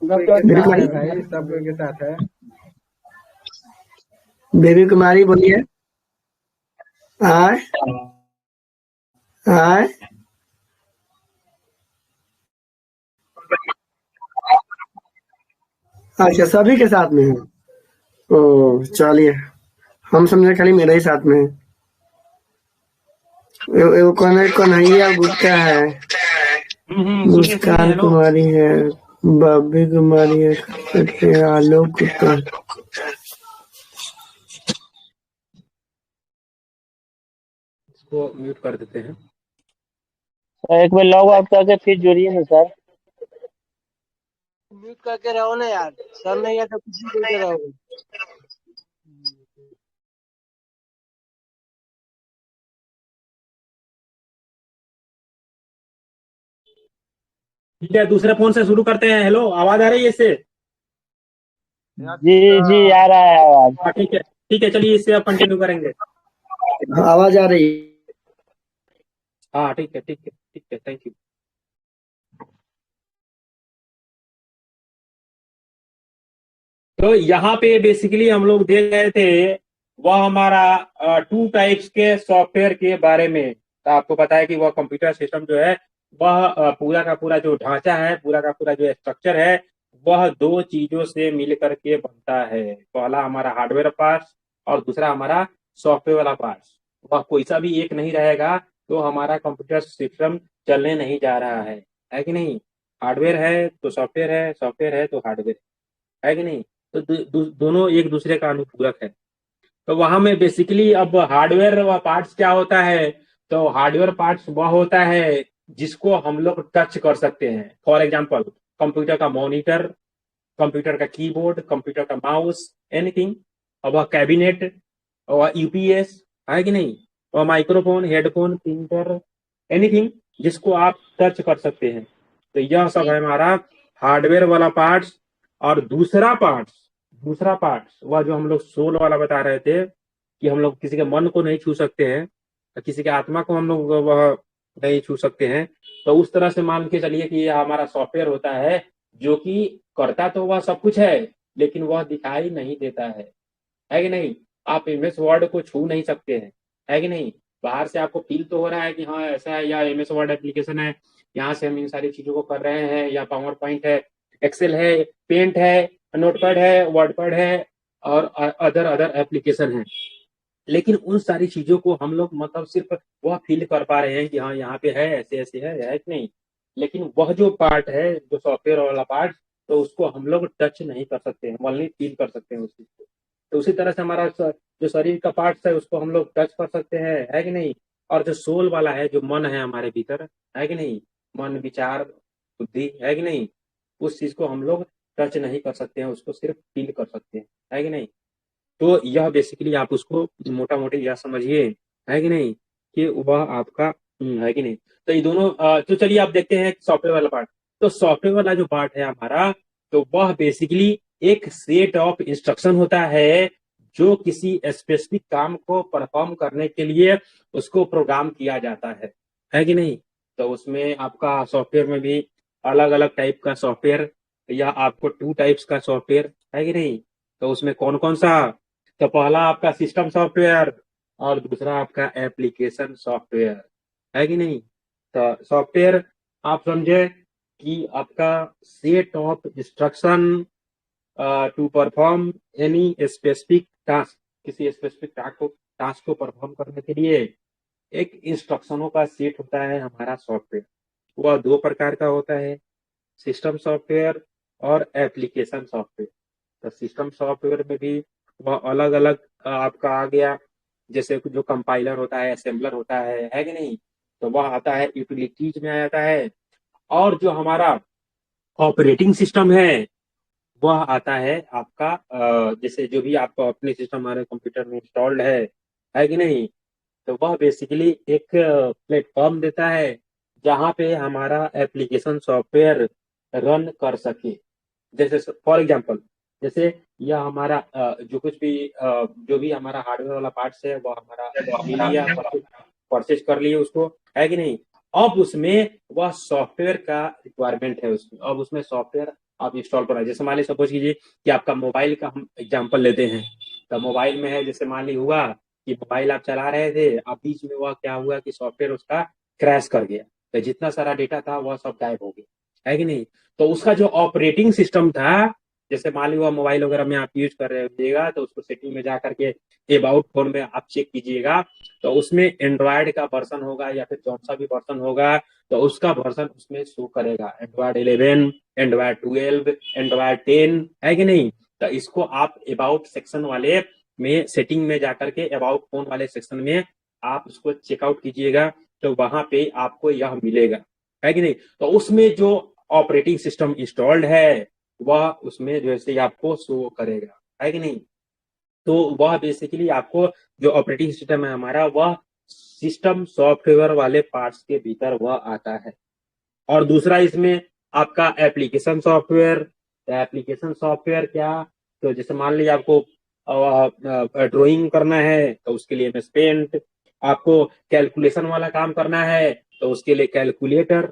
बेबी साथ है कुमारी, भाई, सब लोग के साथ है। बेबी कुमारी बोलिए। आय आय अच्छा, सभी के साथ में है। ओ चलिए, हम समझे खाली मेरे ही साथ में है। एगो कन्हैया गुप्ता है, सुनिए सुनिए, मुस्कान हेलो। कुमारी है, बब्बी कुमारी है, आलोक गुप्ता है। इसको म्यूट कर देते हैं। एक बार लॉग आउट करके फिर जोड़िए ना सर। म्यूट करके रहो ना यार, सर नहीं है तो किसी को रहो। ठीक है, दूसरे फोन से शुरू करते हैं। हेलो, आवाज आ रही है इससे? जी जी आ रहा है आवाज। हाँ ठीक है, चलिए इससे अब कंटिन्यू करेंगे। आवाज आ रही है। हाँ ठीक है, थैंक यू। तो यहाँ पे बेसिकली हम लोग देख रहे थे, वह हमारा 2 टाइप्स के सॉफ्टवेयर के बारे में। तो आपको पता है कि वह कंप्यूटर सिस्टम जो है, वह पूरा का पूरा जो ढांचा है, पूरा का पूरा जो स्ट्रक्चर है, वह 2 चीजों से मिल करके बनता है। पहला हमारा हार्डवेयर पार्ट्स और दूसरा हमारा सॉफ्टवेयर वाला पार्ट्स। वह कोई सा भी एक नहीं रहेगा तो हमारा कंप्यूटर सिस्टम चलने नहीं जा रहा है कि नहीं? हार्डवेयर है तो सॉफ्टवेयर है, सॉफ्टवेयर है तो हार्डवेयर है कि नहीं? तो दोनों एक दूसरे का अनुपूरक है। तो वहां में बेसिकली अब हार्डवेयर व पार्ट्स क्या होता है? तो हार्डवेयर पार्ट्स वह होता है जिसको हम लोग टच कर सकते हैं। फॉर एग्जांपल, कंप्यूटर का मॉनिटर, कंप्यूटर का कीबोर्ड, कंप्यूटर का माउस, एनीथिंग। और वह कैबिनेट और यूपीएस है कि नहीं? और माइक्रोफोन, हेडफोन, प्रिंटर, एनीथिंग जिसको आप टच कर सकते हैं। तो यह सब है हमारा हार्डवेयर वाला पार्ट्स। और दूसरा दूसरा पार्ट वह जो हम लोग सोल वाला बता रहे थे कि हम लोग किसी के मन को नहीं छू सकते हैं, किसी के आत्मा को हम लोग वह नहीं छू सकते हैं, तो उस तरह से मान के चलिए कि यह हमारा सॉफ्टवेयर होता है जो कि करता तो वह सब कुछ है लेकिन वह दिखाई नहीं देता है कि नहीं। आप एमएस वर्ड को छू नहीं सकते हैं, है कि नहीं। बाहर से आपको फील तो हो रहा है कि हाँ ऐसा है, या एमएस वर्ड एप्लीकेशन है, यहाँ से हम इन सारी चीजों को कर रहे हैं, या पावर पॉइंट है, एक्सेल है, पेंट है, नोटपैड है, वर्डपैड है और अदर अदर एप्लीकेशन है। लेकिन उन सारी चीजों को हम लोग मतलब सिर्फ वह फील कर पा रहे हैं कि हाँ यहाँ पे है, ऐसे ऐसे है कि नहीं। लेकिन वह जो पार्ट है, जो सॉफ्टवेयर वाला पार्ट, तो उसको हम लोग टच नहीं कर सकते हैं, ओनली फील कर सकते हैं उस चीज को। तो उसी तरह से हमारा जो शरीर का पार्ट है उसको हम लोग टच कर सकते हैं, है कि नहीं। और जो सोल वाला है, जो मन है हमारे भीतर, है कि नहीं, मन विचार बुद्धि, है कि नहीं, उस चीज को हम लोग टच नहीं कर सकते हैं, उसको सिर्फ फील कर सकते हैं, है कि नहीं। तो यह बेसिकली आप उसको मोटा मोटी यह समझिए, है कि नहीं, कि वह आपका है कि नहीं। तो ये दोनों तो चलिए आप देखते हैं सॉफ्टवेयर वाला पार्ट। तो सॉफ्टवेयर वाला जो पार्ट है हमारा, तो वह बेसिकली एक सेट ऑफ इंस्ट्रक्शन होता है जो किसी स्पेसिफिक काम को परफॉर्म करने के लिए उसको प्रोग्राम किया जाता है कि नहीं। तो उसमें आपका सॉफ्टवेयर में भी अलग अलग टाइप का सॉफ्टवेयर, या आपको 2 टाइप्स का सॉफ्टवेयर, है कि नहीं। तो उसमें कौन कौन सा, तो पहला आपका सिस्टम सॉफ्टवेयर और दूसरा आपका एप्लीकेशन सॉफ्टवेयर, है कि नहीं। तो सॉफ्टवेयर आप समझे कि आपका set of instruction to perform any specific task, किसी स्पेसिफिक टास्क को परफॉर्म करने के लिए एक इंस्ट्रक्शनों का सेट होता है हमारा सॉफ्टवेयर। वह 2 प्रकार का होता है, सिस्टम सॉफ्टवेयर और एप्लीकेशन सॉफ्टवेयर। तो सिस्टम सॉफ्टवेयर में भी वह अलग अलग आपका आ गया, जैसे जो कंपाइलर होता है, असेंबलर होता है कि नहीं। तो वह आता है यूटिलिटीज में आता है। और जो हमारा ऑपरेटिंग सिस्टम है वह आता है आपका जैसे जो भी आपका ऑपरेटिंग सिस्टम हमारे कंप्यूटर में इंस्टॉल्ड है कि नहीं। तो वह बेसिकली एक प्लेटफॉर्म देता है जहाँ पे हमारा एप्लीकेशन सॉफ्टवेयर रन कर सके। जैसे फॉर एग्जांपल, जैसे यह हमारा जो कुछ भी जो भी हमारा हार्डवेयर वाला पार्ट्स है वह हमारा ले लिया, परचेज कर लिए उसको, है कि नहीं। अब उसमें वह सॉफ्टवेयर का रिक्वायरमेंट है, उसमें अब उसमें सॉफ्टवेयर आप इंस्टॉल कराए। जैसे मान ली सपोज कीजिए कि आपका मोबाइल का हम एग्जांपल लेते हैं। तो मोबाइल में है, जैसे मान ली हुआ कि मोबाइल आप चला रहे थे, अब बीच में वह क्या हुआ कि सॉफ्टवेयर उसका क्रैश कर गया, तो जितना सारा डेटा था वह सब गायब हो गया, है कि नहीं। तो उसका जो ऑपरेटिंग सिस्टम था, जैसे मान ली हुआ मोबाइल वगैरह में आप यूज कर रहे होइएगा, तो उसको सेटिंग में जा करके अबाउट फोन में आप चेक कीजिएगा, तो उसमें एंड्रॉयड का वर्जन होगा या फिर कौन सा भी वर्जन होगा, तो उसका वर्जन उसमें शो करेगा, एंड्रॉयड 11, एंड्रॉयड 12, एंड्रॉयड 10, है कि नहीं। तो इसको आप अबाउट सेक्शन वाले में सेटिंग में जाकर के अबाउट फोन वाले सेक्शन में आप उसको चेकआउट कीजिएगा, तो वहां पे आपको यह मिलेगा, है कि नहीं। तो उसमें जो ऑपरेटिंग सिस्टम इंस्टॉल्ड है वह उसमें जैसे आपको शो करेगा, है कि नहीं। तो वह बेसिकली आपको जो ऑपरेटिंग सिस्टम है हमारा, वह सिस्टम सॉफ्टवेयर वाले पार्ट्स के भीतर वह आता है। और दूसरा इसमें आपका एप्लीकेशन सॉफ्टवेयर। एप्लीकेशन सॉफ्टवेयर क्या, तो जैसे मान लीजिए आपको ड्राइंग करना है तो उसके लिए एमएस पेंट, आपको कैलकुलेशन वाला काम करना है तो उसके लिए कैलकुलेटर,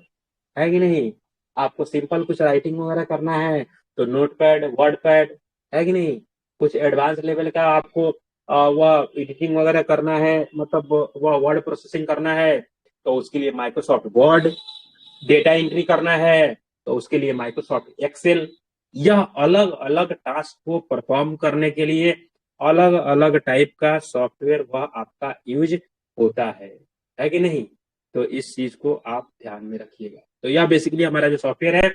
है कि नहीं। आपको सिंपल कुछ राइटिंग वगैरह करना है तो नोटपैड, वर्डपैड, है कि नहीं। कुछ एडवांस लेवल का आपको वह एडिटिंग वगैरह करना है, मतलब वह वर्ड प्रोसेसिंग करना है तो उसके लिए माइक्रोसॉफ्ट वर्ड। डेटा एंट्री करना है तो उसके लिए माइक्रोसॉफ्ट एक्सेल। यह अलग अलग टास्क को परफॉर्म करने के लिए अलग अलग टाइप का सॉफ्टवेयर वह आपका यूज होता है कि नहीं। तो इस चीज को आप ध्यान में रखिएगा। तो यह बेसिकली हमारा जो सॉफ्टवेयर है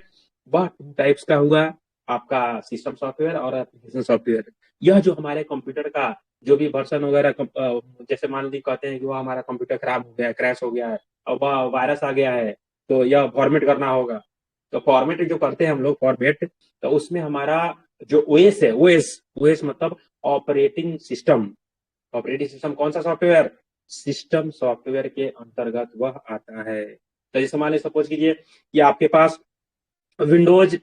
वह 2 टाइप्स का हुआ, आपका सिस्टम सॉफ्टवेयर और एप्लीकेशन सॉफ्टवेयर। यह जो हमारे कंप्यूटर का जो भी वर्जन वगैरह जैसे मान ली कहते हैं कि वह हमारा कंप्यूटर खराब हो गया है, क्रैश हो गया है और वह वायरस आ गया है, तो यह फॉर्मेट करना होगा। तो फॉर्मेट जो करते हैं हम लोग फॉर्मेट, तो उसमें हमारा जो ओएस है, ओएस मतलब ऑपरेटिंग सिस्टम। ऑपरेटिंग सिस्टम कौन सा सॉफ्टवेयर, सिस्टम सॉफ्टवेयर के अंतर्गत वह आता है। तो जैसे मान लीजिए सपोज कीजिए कि आपके पास विंडोज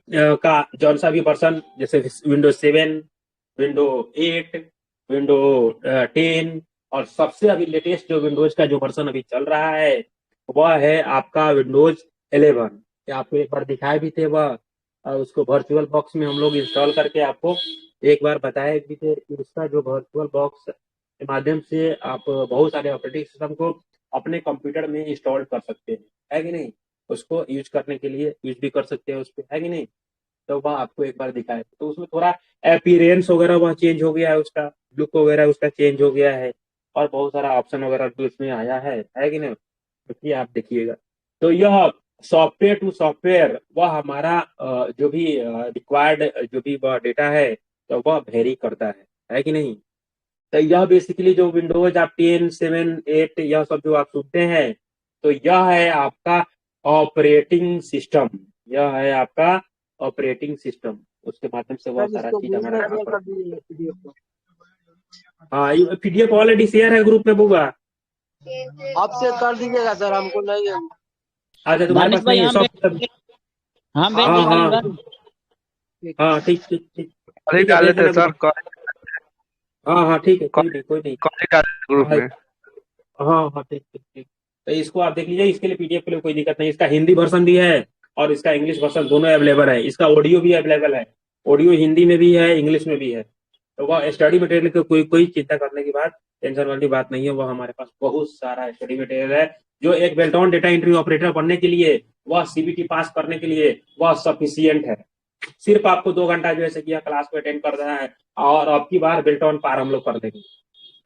का जौन सा भी वर्जन, जैसे विंडो 7, विंडो 8, विंडो 10, और सबसे अभी लेटेस्ट जो विंडोज का जो वर्जन अभी चल रहा है वह है आपका विंडोज 11। आपको एक बार दिखाए भी थे वह, उसको वर्चुअल बॉक्स में हम लोग इंस्टॉल करके आपको एक बार बताए भी थे कि उसका जो वर्चुअल बॉक्स के माध्यम से आप बहुत सारे ऑपरेटिंग सिस्टम को अपने कंप्यूटर में इंस्टॉल कर सकते हैं, है कि नहीं। उसको यूज करने के लिए यूज भी कर सकते हैं उस पर, है कि नहीं। तो वह आपको एक बार दिखाए, तो उसमें थोड़ा अपीयरेंस वगैरह वह चेंज हो गया है, उसका लुक वगैरह उसका चेंज हो गया है, और बहुत सारा ऑप्शन वगैरह भी उसमें आया है कि नहीं। देखिए आप देखिएगा, तो यह सॉफ्टवेयर टू सॉफ्टवेयर वह हमारा जो भी रिक्वायर्ड जो भी वह डेटा है तो वह वेरी करता है कि नहीं। तो यह बेसिकली जो विंडोज आप 10, 7, 8 यह सब जो आप सुनते हैं, तो यह है आपका ऑपरेटिंग सिस्टम, यह है आपका ऑपरेटिंग सिस्टम। उसके माध्यम से वह सारा चीज हमारा काम करता है। हाँ, पीडीएफ ऑलरेडी शेयर है ग्रुप में बुआ। आप शेयर कर दीजिएगा सर, हमको नहीं है। अच्छा, तुम्हारे दानिश पास भाई नहीं है हम सब? हम भेज हाँ देंगे हाँ लिंक। हाँ, ठीक ठीक ठीक, कॉल ठीक है, डाले भेज थे देना सर, बुआ। हाँ हाँ ठीक है, कोई नहीं कोई नहीं। कॉल डाले ग्रुप में। हाँ हाँ ठीक ठीक ठीक, तो इसको आप देख लीजिए, इसके लिए पीडीएफ के लिए कोई दिक्कत नहीं। इसका हिंदी वर्जन भी है और इसका इंग्लिश वर्जन दोनों अवेलेबल है। इसका ऑडियो भी अवेलेबल है, ऑडियो हिंदी में भी है, इंग्लिश में भी है। तो वह स्टडी मटेरियल की कोई चिंता करने की बात, टेंशन वाली बात नहीं है। वह हमारे पास बहुत सारा स्टडी मटेरियल है, जो एक बेल्टॉन डेटा एंट्री ऑपरेटर बनने के लिए, वह सीबीटी पास करने के लिए वह सफिशियंट है। सिर्फ आपको 2 घंटा जो है क्लास को अटेंड कर देना है, और अब की बार बेल्टॉन पार हम लोग कर देंगे,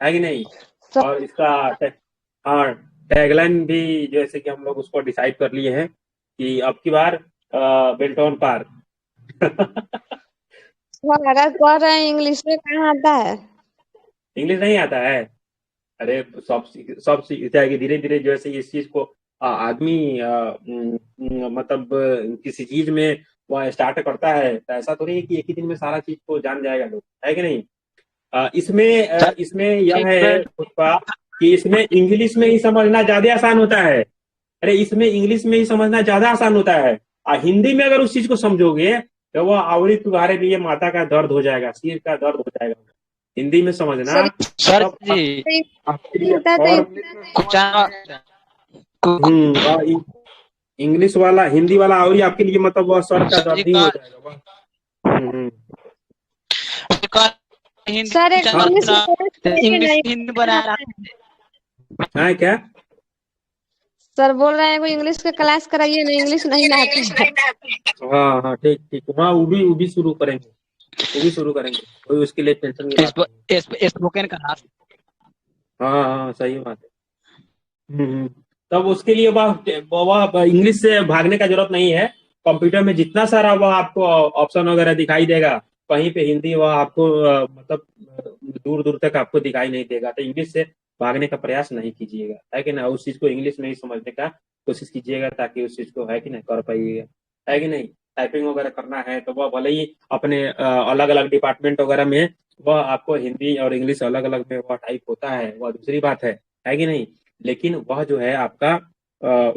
है कि नहीं। और इसका हाँ, टैगलाइन भी जैसे कि हम लोग उसको डिसाइड कर लिए हैं कि अब की बार बेल्टॉन पार। सर अगर पढ़ रहे हैं इंग्लिश में कहाँ आता है? इंग्लिश नहीं आता है? अरे सब सीख जाएगी धीरे धीरे। जैसे इस चीज को आदमी मतलब किसी चीज में वह स्टार्ट करता है, तो ऐसा थोड़ी है कि एक ही दिन में सारा चीज को जान जाएगा लोग, है कि नहीं। इसमें यह है पुष्पा कि इसमें इंग्लिश में ही समझना ज्यादा आसान होता है। अरे इसमें इंग्लिश में ही समझना ज्यादा आसान होता है, और हिंदी में अगर उस चीज को समझोगे तो वह आवड़ी तुम्हारे लिए माथा का दर्द हो जाएगा, सिर का दर्द हो जाएगा। हिंदी में समझना सर तब जी आपके लिए। होता है और इंग्लिश वाला हिंदी वाला और आपके लिए मतलब वह सर का दर्द ही हो जाएगा वह। सर एक इंग्लिश हिंदी बना रहा है क्या? सर बोल रहे हैं कोई इंग्लिश का क्लास कराइए ना, इंग्लिश नहीं आता है। हाँ हाँ ठीक ठीक, हाँ वो भी शुरू करेंगे, वो भी शुरू करेंगे, कोई उसके लिए टेंशन की बात नहीं। स्पोकन का नाम। हाँ हाँ सही बात है। तब उसके लिए वह इंग्लिश से भागने का जरूरत नहीं है। कंप्यूटर में जितना सारा वह आपको ऑप्शन वगैरह दिखाई देगा, कहीं पे हिंदी वह आपको मतलब दूर दूर तक आपको दिखाई नहीं देगा। तो इंग्लिश से भागने का प्रयास नहीं कीजिएगा, है कि ना। उस चीज को इंग्लिश में ही समझने का कोशिश कीजिएगा, ताकि उस चीज को है कि नहीं कर पाइएगा, है कि नहीं। टाइपिंग वगैरह करना है तो वह भले ही अपने अलग अलग डिपार्टमेंट वगैरह में वह आपको हिंदी और इंग्लिश अलग अलग में वह टाइप होता है, वह दूसरी बात है कि नहीं। लेकिन वह जो है आपका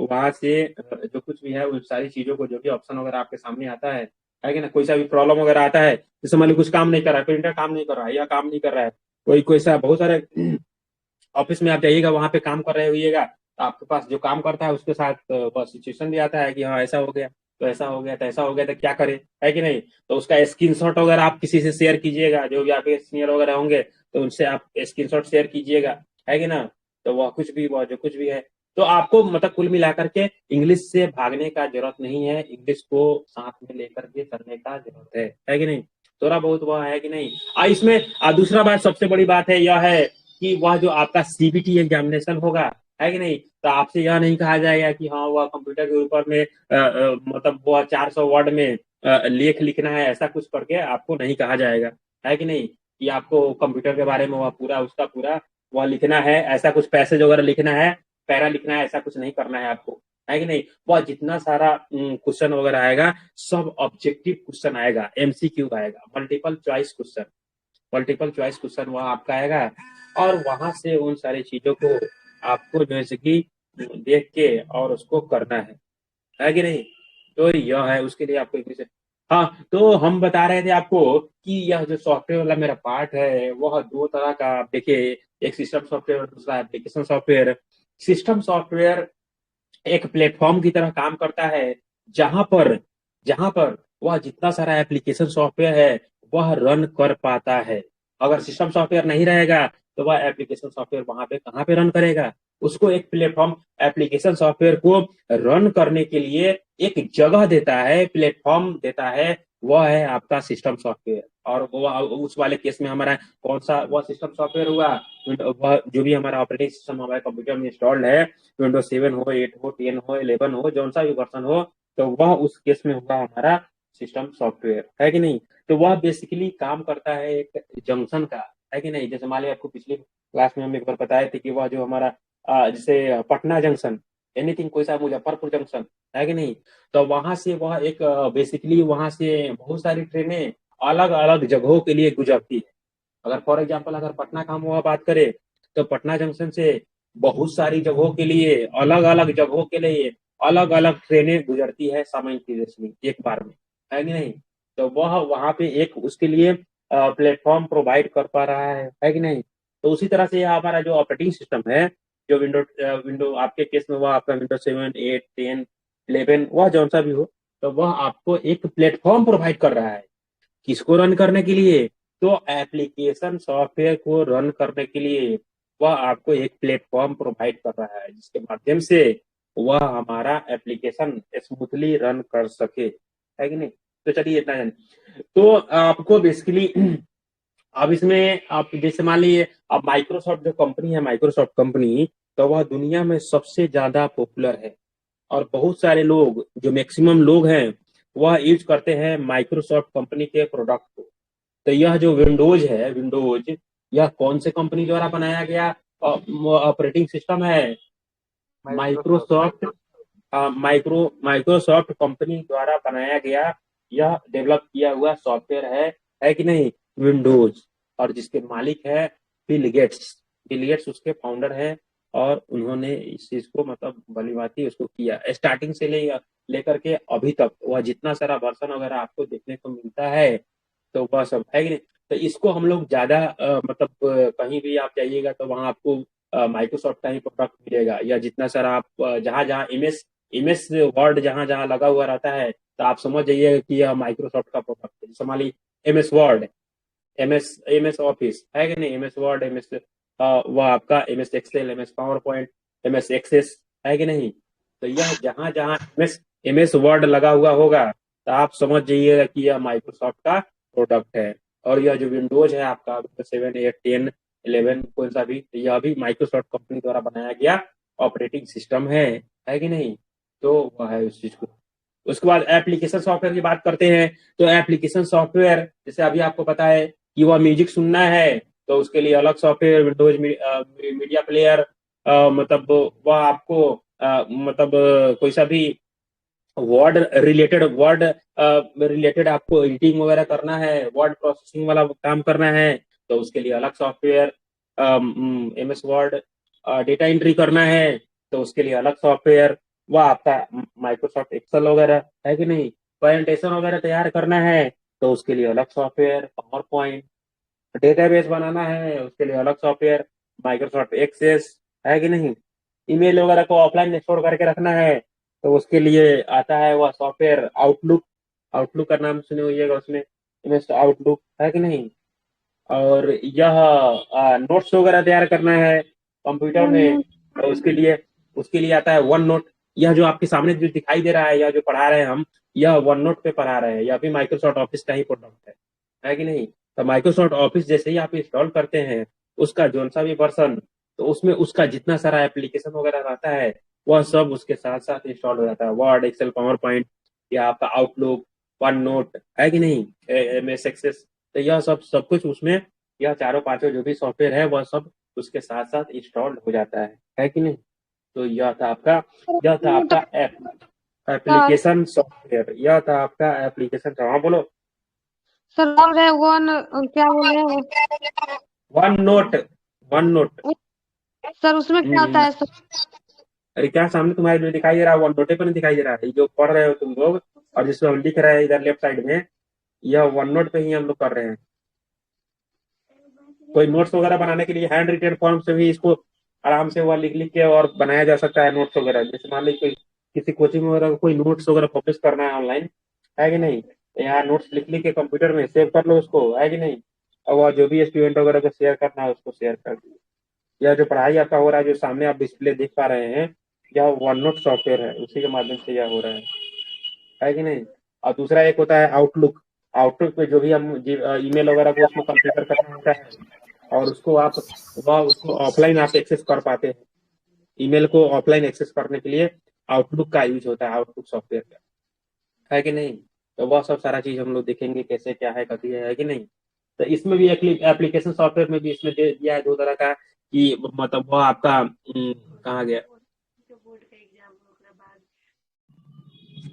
वहां से जो कुछ भी है उन सारी चीजों को, जो भी ऑप्शन वगैरह आपके सामने आता है कि ना। कोई सा भी प्रॉब्लम वगैरह आता है, जैसे मान लो कुछ काम नहीं कर रहा है, प्रिंटर काम नहीं कर रहा है या काम नहीं कर रहा है, कोई सा बहुत सारे ऑफिस में आप जाइएगा, वहां पे काम कर रहे होइएगा, तो आपके पास जो काम करता है उसके साथ बस सिचुएशन भी आता है कि हाँ ऐसा हो गया, तो ऐसा हो गया, तो ऐसा हो गया, तो क्या करें, है कि नहीं। तो उसका स्क्रीनशॉट वगैरह आप किसी से शेयर कीजिएगा, जो भी आपके सीनियर वगैरह होंगे, तो उनसे आप स्क्रीनशॉट शेयर कीजिएगा, है कि ना। तो वह जो कुछ भी है, तो आपको मतलब कुल मिलाकर के इंग्लिश से भागने का जरूरत नहीं है, इंग्लिश को साथ में लेकर के चलने का जरूरत है कि नहीं। थोड़ा बहुत वह है कि नहीं। इसमें दूसरा बात, सबसे बड़ी बात है यह है कि वह जो आपका सीबीटी एग्जामिनेशन होगा, है कि नहीं, तो आपसे यह नहीं कहा जाएगा कि हाँ वह कंप्यूटर के ऊपर में मतलब वह 400 वर्ड में लेख लिखना है, ऐसा कुछ करके आपको नहीं कहा जाएगा, है कि नहीं। कि आपको कंप्यूटर के बारे में वह पूरा उसका पूरा वह लिखना है, ऐसा कुछ पैसेज वगैरह लिखना है, पैरा लिखना है, ऐसा कुछ नहीं करना है आपको, है कि नहीं। वह जितना सारा क्वेश्चन वगैरह आएगा, सब ऑब्जेक्टिव क्वेश्चन आएगा, एमसीक्यू आएगा, मल्टीपल चॉइस क्वेश्चन वह आपका आएगा। और वहां से उन सारी चीजों को आपको जैसे कि देख के और उसको करना है कि नहीं। तो यह है, उसके लिए आपको इंग्लिश हाँ, तो हम बता रहे थे आपको कि यह जो सॉफ्टवेयर वाला मेरा पार्ट है वह दो तरह का, आप देखिए, एक सिस्टम सॉफ्टवेयर और दूसरा एप्लीकेशन सॉफ्टवेयर। सिस्टम सॉफ्टवेयर एक प्लेटफॉर्म की तरह काम करता है, जहां पर जहां पर वह जितना सारा एप्लीकेशन सॉफ्टवेयर है वह रन कर पाता है। अगर सिस्टम सॉफ्टवेयर नहीं रहेगा तो वह एप्लीकेशन सॉफ्टवेयर वहां पे कहाँ पे रन करेगा? उसको एक प्लेटफॉर्म एप्लीकेशन सॉफ्टवेयर को रन करने के लिए एक जगह देता है, प्लेटफॉर्म देता है, वह है आपका सिस्टम सॉफ्टवेयर। और वो उस वाले केस में हमारा कौन सा वह सिस्टम सॉफ्टवेयर हुआ? वह जो भी हमारा ऑपरेटिंग सिस्टम हमारे कंप्यूटर में इंस्टॉल्ड है, विंडोज 7 हो, 8 हो, 10 हो, 11 हो, जौन सा भी वर्जन हो, तो वह उस केस में होगा हमारा सिस्टम सॉफ्टवेयर, है कि नहीं? तो वह बेसिकली काम करता है एक जंक्शन का, है कि नहीं? जैसे मान लिया आपको पिछली क्लास में हम एक बार बताए थे कि वह जो हमारा जैसे पटना जंक्शन, एनीथिंग, कोई सा मुजफ्फरपुर जंक्शन, है कि नहीं? तो वहां से वह एक बेसिकली वहां से बहुत सारी ट्रेनें अलग अलग जगहों के लिए गुजरती है। अगर फॉर एग्जाम्पल अगर पटना का हम वह बात करें तो पटना जंक्शन से बहुत सारी जगहों के लिए, अलग अलग जगहों के लिए अलग अलग ट्रेनें गुजरती है साइमल्टेनियसली एक बार में, है कि नहीं? तो वह वहां पे एक उसके लिए प्लेटफॉर्म प्रोवाइड कर पा रहा है कि नहीं? तो उसी तरह से हमारा जो ऑपरेटिंग सिस्टम है, जो विंडो आपके केस में वह आपका विंडो 7, 8, 10, 11 वह जौन सा भी हो, तो वह आपको एक प्लेटफॉर्म प्रोवाइड कर रहा है। किसको रन करने के लिए? तो एप्लीकेशन सॉफ्टवेयर को रन करने के लिए वह आपको एक प्लेटफॉर्म प्रोवाइड कर रहा है, जिसके माध्यम से वह हमारा एप्लीकेशन स्मूथली रन कर सके, है कि नहीं? तो चलिए इतना जाने। तो आपको बेसिकली अब इसमें आप जैसे मान लीजिए, अब माइक्रोसॉफ्ट जो कंपनी है, माइक्रोसॉफ्ट कंपनी, तो वह दुनिया में सबसे ज्यादा पॉपुलर है। और बहुत सारे लोग, जो मैक्सिमम लोग हैं, वह यूज करते हैं माइक्रोसॉफ्ट कंपनी के प्रोडक्ट को। तो यह जो विंडोज है, विंडोज, यह कौन से कंपनी द्वारा बनाया गया ऑपरेटिंग सिस्टम है? माइक्रोसॉफ्ट माइक्रोसॉफ्ट कंपनी द्वारा बनाया गया, यह डेवलप किया हुआ सॉफ्टवेयर है कि नहीं? विंडोज। और जिसके मालिक है बिल गेट्स। बिल गेट्स उसके फाउंडर है, और उन्होंने इस चीज को मतलब भलीभांति उसको किया, स्टार्टिंग से लेकर के अभी तक वह जितना सारा वर्जन वगैरह आपको देखने को मिलता है, तो वह सब, है कि नहीं? तो इसको हम लोग ज्यादा मतलब कहीं भी आप जाइएगा तो वहां आपको माइक्रोसॉफ्ट का ही प्रोडक्ट मिलेगा, या जितना सारा आप जहां जहां एमएस वर्ड जहां जहां लगा हुआ रहता है, तो आप समझ जाइएगा कि यह माइक्रोसॉफ्ट का प्रोडक्ट है। जैसे मान ली एमएस वर्ड, एमएस ऑफिस, है कि नहीं? एमएस वर्ड, एमएस वह आपका MS Excel, MS PowerPoint, MS Access, है कि नहीं? तो यह जहां जहां एमएस वर्ड लगा हुआ होगा, तो आप समझ जाइएगा कि यह माइक्रोसॉफ्ट का प्रोडक्ट है। और यह जो विंडोज है आपका, विंडोज 7, 8, 10, 11 कोई सा भी, यह भी माइक्रोसॉफ्ट कंपनी द्वारा बनाया गया ऑपरेटिंग सिस्टम है कि नहीं? तो वह है उस चीज को। उसके बाद एप्लीकेशन सॉफ्टवेयर की बात करते हैं। तो एप्लीकेशन सॉफ्टवेयर, जैसे अभी आपको पता है कि वह म्यूजिक सुनना है, तो उसके लिए अलग सॉफ्टवेयर, विंडोज मीडिया प्लेयर, मतलब वह आपको मतलब कोई सा भी वर्ड रिलेटेड आपको एडिटिंग वगैरह करना है, वर्ड प्रोसेसिंग वाला काम करना है, तो उसके लिए अलग software. MS word data entry करना है, तो उसके लिए अलग सॉफ्टवेयर, वह आपका माइक्रोसॉफ्ट एक्सेल वगैरह, है कि नहीं? प्रेजेंटेशन वगैरह तैयार करना है, तो उसके लिए अलग सॉफ्टवेयर, पावर पॉइंट। डेटाबेस बनाना है, उसके लिए अलग सॉफ्टवेयर, माइक्रोसॉफ्ट एक्सेस, है कि नहीं? ईमेल वगैरह को ऑफलाइन स्टोर करके रखना है, तो उसके लिए आता है वह सॉफ्टवेयर आउटलुक। आउटलुक का नाम सुने होइएगा, उसमें एमएस आउटलुक, है कि नहीं? और यह नोट्स वगैरह तैयार करना है कंप्यूटर में, तो उसके लिए आता है वन नोट। यह जो आपके सामने जो दिखाई दे रहा है, यह जो पढ़ा रहे हैं हम, यह वन नोट पे पढ़ा रहे हैं, यह भी माइक्रोसॉफ्ट ऑफिस का ही प्रोडक्ट है कि नहीं? तो माइक्रोसॉफ्ट ऑफिस जैसे ही आप इंस्टॉल करते हैं, उसका जोन सा भी वर्जन, तो उसमें उसका जितना सारा एप्लीकेशन वगैरह रहता है, वह सब उसके साथ साथ इंस्टॉल हो जाता है। वर्ड, एक्सेल, पावर पॉइंट, या आपका आउटलुक, वन नोट, है कि नहीं? एमएस एक्सेस, तो यह सब कुछ उसमें, यह चारों पांचों जो भी सॉफ्टवेयर है वह सब उसके साथ साथ इंस्टॉल्ड हो जाता है कि नहीं? तो यह था आपका एप्लीकेशन सॉफ्टवेयर, यह था आपका एप्लीकेशन। हाँ बोलो। सर बोल रहे वन, क्या बोल रहे हैं? One note. सर उसमें क्या होता है सर? अरे क्या सामने तुम्हारे जो दिखाई दे रहा है, वन नोटे पर नहीं दिखाई दे रहा है? ये जो पढ़ रहे हो तुम लोग, और जिसमें हम लिख रहे हैं इधर लेफ्ट साइड में, यह वन नोट पे ही हम लोग कर रहे हैं। कोई नोट्स वगैरह बनाने के लिए हैंड रिटेन फॉर्म से भी इसको आराम से वह लिख लिख के और बनाया जा सकता है नोट्स वगैरह। जैसे मान लीजिए कोई किसी कोचिंग वगैरह को कोई नोट्स वगैरह पब्लिश करना है ऑनलाइन, है कि नहीं, तो यहाँ नोट्स लिख लिख के कंप्यूटर में सेव कर लो उसको, है कि नहीं, और वह जो भी स्टूडेंट वगैरह को शेयर करना है उसको शेयर कर दो। यह जो पढ़ाई आपका हो रहा है, जो सामने आप डिस्प्ले देख पा रहे हैं, यह वन नोट सॉफ्टवेयर है, उसी के माध्यम से यह हो रहा है कि नहीं। और दूसरा एक होता है आउटलुक। आउटलुक पे जो भी हम ईमेल वगैरह को उसमें कंप्यूटर करना होता है और उसको उसको ऑफलाइन आप एक्सेस कर पाते हैं। ईमेल को ऑफलाइन एक्सेस करने के लिए आउटलुक का यूज होता है, आउटलुक सॉफ्टवेयर का, है कि नहीं। तो वह सब सारा चीज हम लोग देखेंगे कैसे क्या है कथी है कि नहीं। तो इसमें भी एप्लीकेशन सॉफ्टवेयर में भी इसमें दे दिया है दो तरह का, कि मतलब वह आपका कहाँ गया,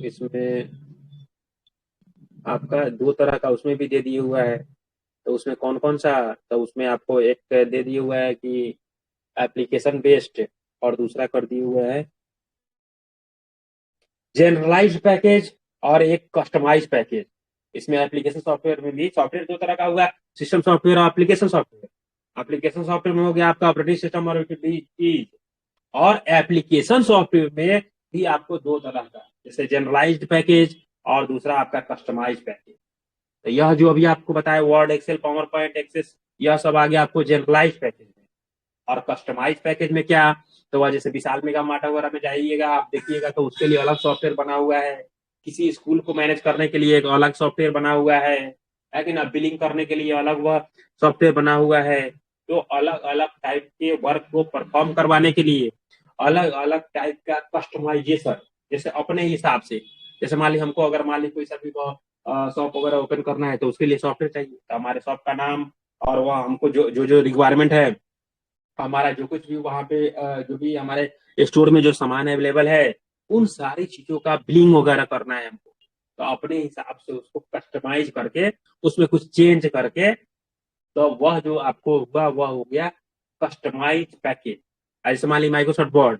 इसमें आपका दो तरह का उसमें भी दे दिया हुआ है। तो उसमें कौन कौन सा, तो उसमें आपको एक दे दिया हुआ है कि एप्लीकेशन बेस्ड, और दूसरा कर दिया हुआ है जनरलाइज्ड पैकेज और एक कस्टमाइज्ड पैकेज। इसमें एप्लीकेशन सॉफ्टवेयर में भी सॉफ्टवेयर दो तरह का हुआ, सिस्टम सॉफ्टवेयर और एप्लीकेशन सॉफ्टवेयर। एप्लीकेशन सॉफ्टवेयर में हो गया आपका ऑपरेटिंग सिस्टम और एप्लीकेशन सॉफ्टवेयर में भी आपको दो तरह का, जैसे जनरलाइज्ड पैकेज और दूसरा आपका कस्टमाइज्ड पैकेज। तो यह जो अभी आपको बताया Word, Excel, PowerPoint, Access, यह सब आ गया आपको जनरलाइज्ड पैकेज में। और कस्टमाइज्ड पैकेज में क्या, तो वह जैसे विशाल मेगा मार्ट वगैरह में जाइएगा आप देखिएगा तो उसके लिए अलग सॉफ्टवेयर बना हुआ है, किसी स्कूल को मैनेज करने के लिए एक अलग सॉफ्टवेयर बना हुआ है कि ना, बिलिंग करने के लिए अलग वह सॉफ्टवेयर बना हुआ है। तो अलग अलग टाइप के वर्क को परफॉर्म करवाने के लिए अलग अलग टाइप का कस्टमाइजेशन, जैसे अपने हिसाब से, जैसे मान ली हमको अगर मान ली कोई सा भी शॉप वगैरह ओपन करना है तो उसके लिए सॉफ्टवेयर चाहिए, तो हमारे शॉप का नाम और वह हमको जो जो जो रिक्वायरमेंट है, हमारा जो कुछ भी वहाँ पे जो भी हमारे स्टोर में जो सामान अवेलेबल है, उन सारी चीजों का बिलिंग वगैरह करना है हमको। तो अपने हिसाब से उसको कस्टमाइज करके उसमें कुछ चेंज करके, तो वह जो आपको हुआ वह हो गया कस्टमाइज पैकेज। ऐसे मान ली माइक्रोसॉफ्ट वर्ड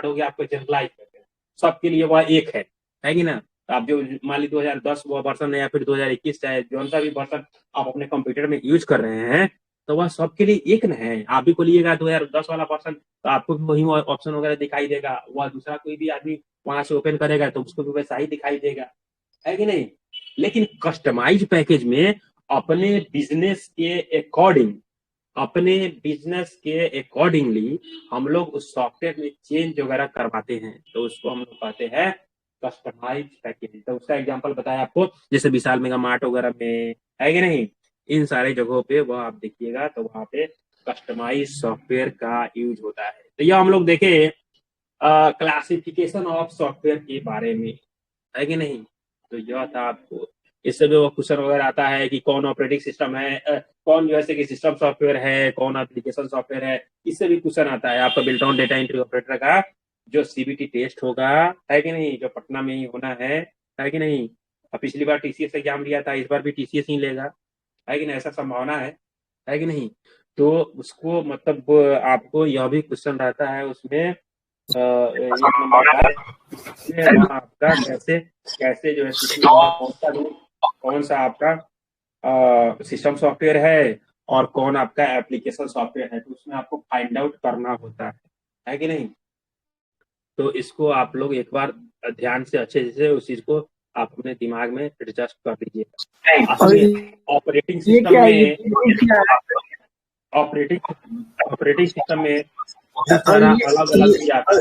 हो गया आपको जनरलाइज पैकेज, सबके लिए वह एक है कि ना। तो आप जो मान ली 2010 वर्जन है या फिर 2021 चाहे जौन सा भी वर्जन आप अपने कंप्यूटर में यूज कर रहे हैं, तो वह सबके लिए एक न है। आप भी खोलिएगा 2010 वाला वर्जन तो आपको भी वही ऑप्शन वगैरह दिखाई देगा, वह दूसरा कोई भी आदमी वहां से ओपन करेगा तो उसको भी वैसा ही दिखाई देगा, है कि नहीं। लेकिन कस्टमाइज पैकेज में अपने बिजनेस के अकॉर्डिंग, अपने बिजनेस के अकॉर्डिंगली हम लोग उस सॉफ्टवेयर में चेंज वगैरह करवाते हैं, तो उसको हम लोग कहते हैं कस्टमाइज पैकेज। तो उसका एग्जांपल बताया आपको, जैसे विशाल मेगा मार्ट वगैरह में, है कि नहीं, इन सारे जगहों पे वह आप देखिएगा तो वहां पे कस्टमाइज सॉफ्टवेयर का यूज होता है। तो यह हम लोग देखे क्लासिफिकेशन ऑफ सॉफ्टवेयर के बारे में, है कि नहीं। तो यह था आपको, इससे भी वो क्वेश्चन वगैरह आता है कि कौन ऑपरेटिंग सिस्टम है, कौन जैसे कि सिस्टम सॉफ्टवेयर है, कौन एप्लीकेशन सॉफ्टवेयर है, इससे भी क्वेश्चन आता है आपका built on data entry operator का जो सीबीटी टेस्ट होगा, है कि नहीं, जो पटना में ही होना है कि नहीं। अब पिछली बार टीसीएस एग्जाम लिया था, इस बार भी टीसीएस ही लेगा, है कि नहीं, ऐसा संभावना है कि नहीं। तो उसको मतलब आपको यह भी क्वेश्चन रहता है उसमें एक नंबर का आपका कैसे कैसे जो है कौन सा आपका सिस्टम सॉफ्टवेयर है और कौन आपका एप्लीकेशन सॉफ्टवेयर है, तो उसमें आपको फाइंड आउट करना होता है कि नहीं। तो इसको आप लोग एक बार ध्यान से अच्छे से उस चीज को आप अपने दिमाग में एडजस्ट कर लीजिएगा। ऑपरेटिंग सिस्टम में ऑपरेटिंग सिस्टम में बहुत सारा अलग अलग आता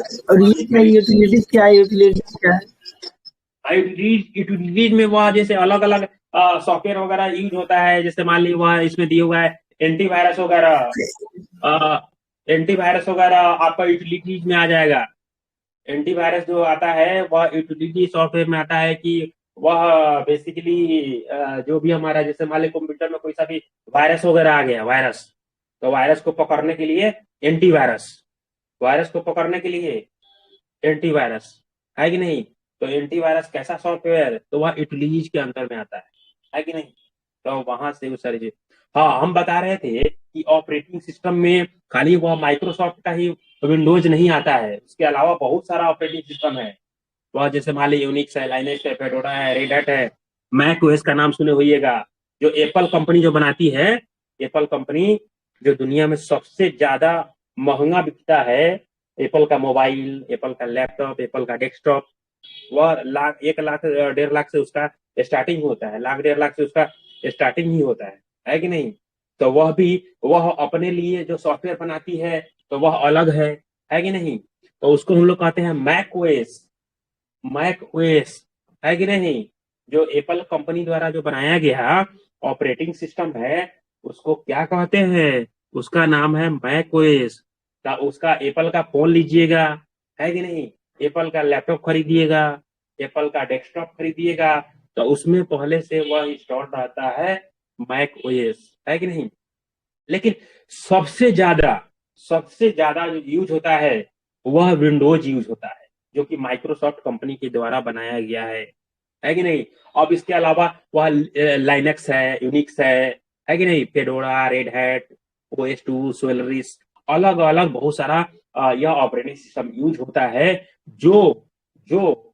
है। यूटिलिटीज में वह जैसे अलग अलग सॉफ्टवेयर वगैरह यूज होता है, जैसे मान ली वह इसमें दिया हुआ है एंटीवायरस वगैरह आपका यूटिलिटीज में आ जाएगा। एंटीवायरस जो आता है वह यूटिलिटी सॉफ्टवेयर में आता है कि वह बेसिकली जो भी हमारा जैसे मान ली कंप्यूटर में कोई सा भी वायरस वगैरह आ गया, वायरस, तो वायरस को पकड़ने के लिए एंटीवायरस, वायरस को पकड़ने के लिए एंटीवायरस, है कि नहीं। तो एंटीवायरस कैसा सॉफ्टवेयर, तो वह यूटिलिटीज के अंतर में आता है कि नहीं। तो वहां से वो सारी चीज, हाँ हम बता रहे थे कि ऑपरेटिंग सिस्टम में खाली वह माइक्रोसॉफ्ट का ही विंडोज नहीं आता है, उसके अलावा बहुत सारा ऑपरेटिंग सिस्टम है। वह जैसे मान लीजिए यूनिक्स है, लाइनेक्स है, फेडोरा है, रेड हैट है, मैक ओएस का नाम सुने होइएगा। जो एप्पल कंपनी जो बनाती है, एप्पल कंपनी जो दुनिया में सबसे ज्यादा महंगा बिकता है, एप्पल का मोबाइल, एप्पल का लैपटॉप, एप्पल का डेस्कटॉप, वह 1 लाख 1.5 लाख से उसका स्टार्टिंग होता है, 1 लाख 1.5 लाख से उसका स्टार्टिंग ही होता है कि नहीं? तो वह अपने लिए जो सॉफ्टवेयर बनाती है तो वह अलग है कि नहीं? तो उसको हम लोग कहते हैं मैक ओएस, मैक ओएस, है कि नहीं? जो एप्पल कंपनी द्वारा जो बनाया गया ऑपरेटिंग सिस्टम है उसको क्या कहते हैं? उसका नाम है मैक ओएस। उसका एप्पल का फोन लीजिएगा, है कि नहीं? एप्पल का लैपटॉप खरीदिएगा, एप्पल का डेस्कटॉप खरीदिएगा, तो उसमें पहले से वह इंस्टॉल रहता है मैक ओएस, है कि नहीं? लेकिन सबसे ज्यादा जो यूज होता है वह विंडोज यूज होता है, जो कि माइक्रोसॉफ्ट कंपनी के द्वारा बनाया गया है कि नहीं? अब इसके अलावा वह लाइनेक्स है, यूनिक्स है कि नहीं? फेडोरा, रेड हैट, OS2, सोलरिस, अलग अलग बहुत सारा यह ऑपरेटिंग सिस्टम यूज होता है जो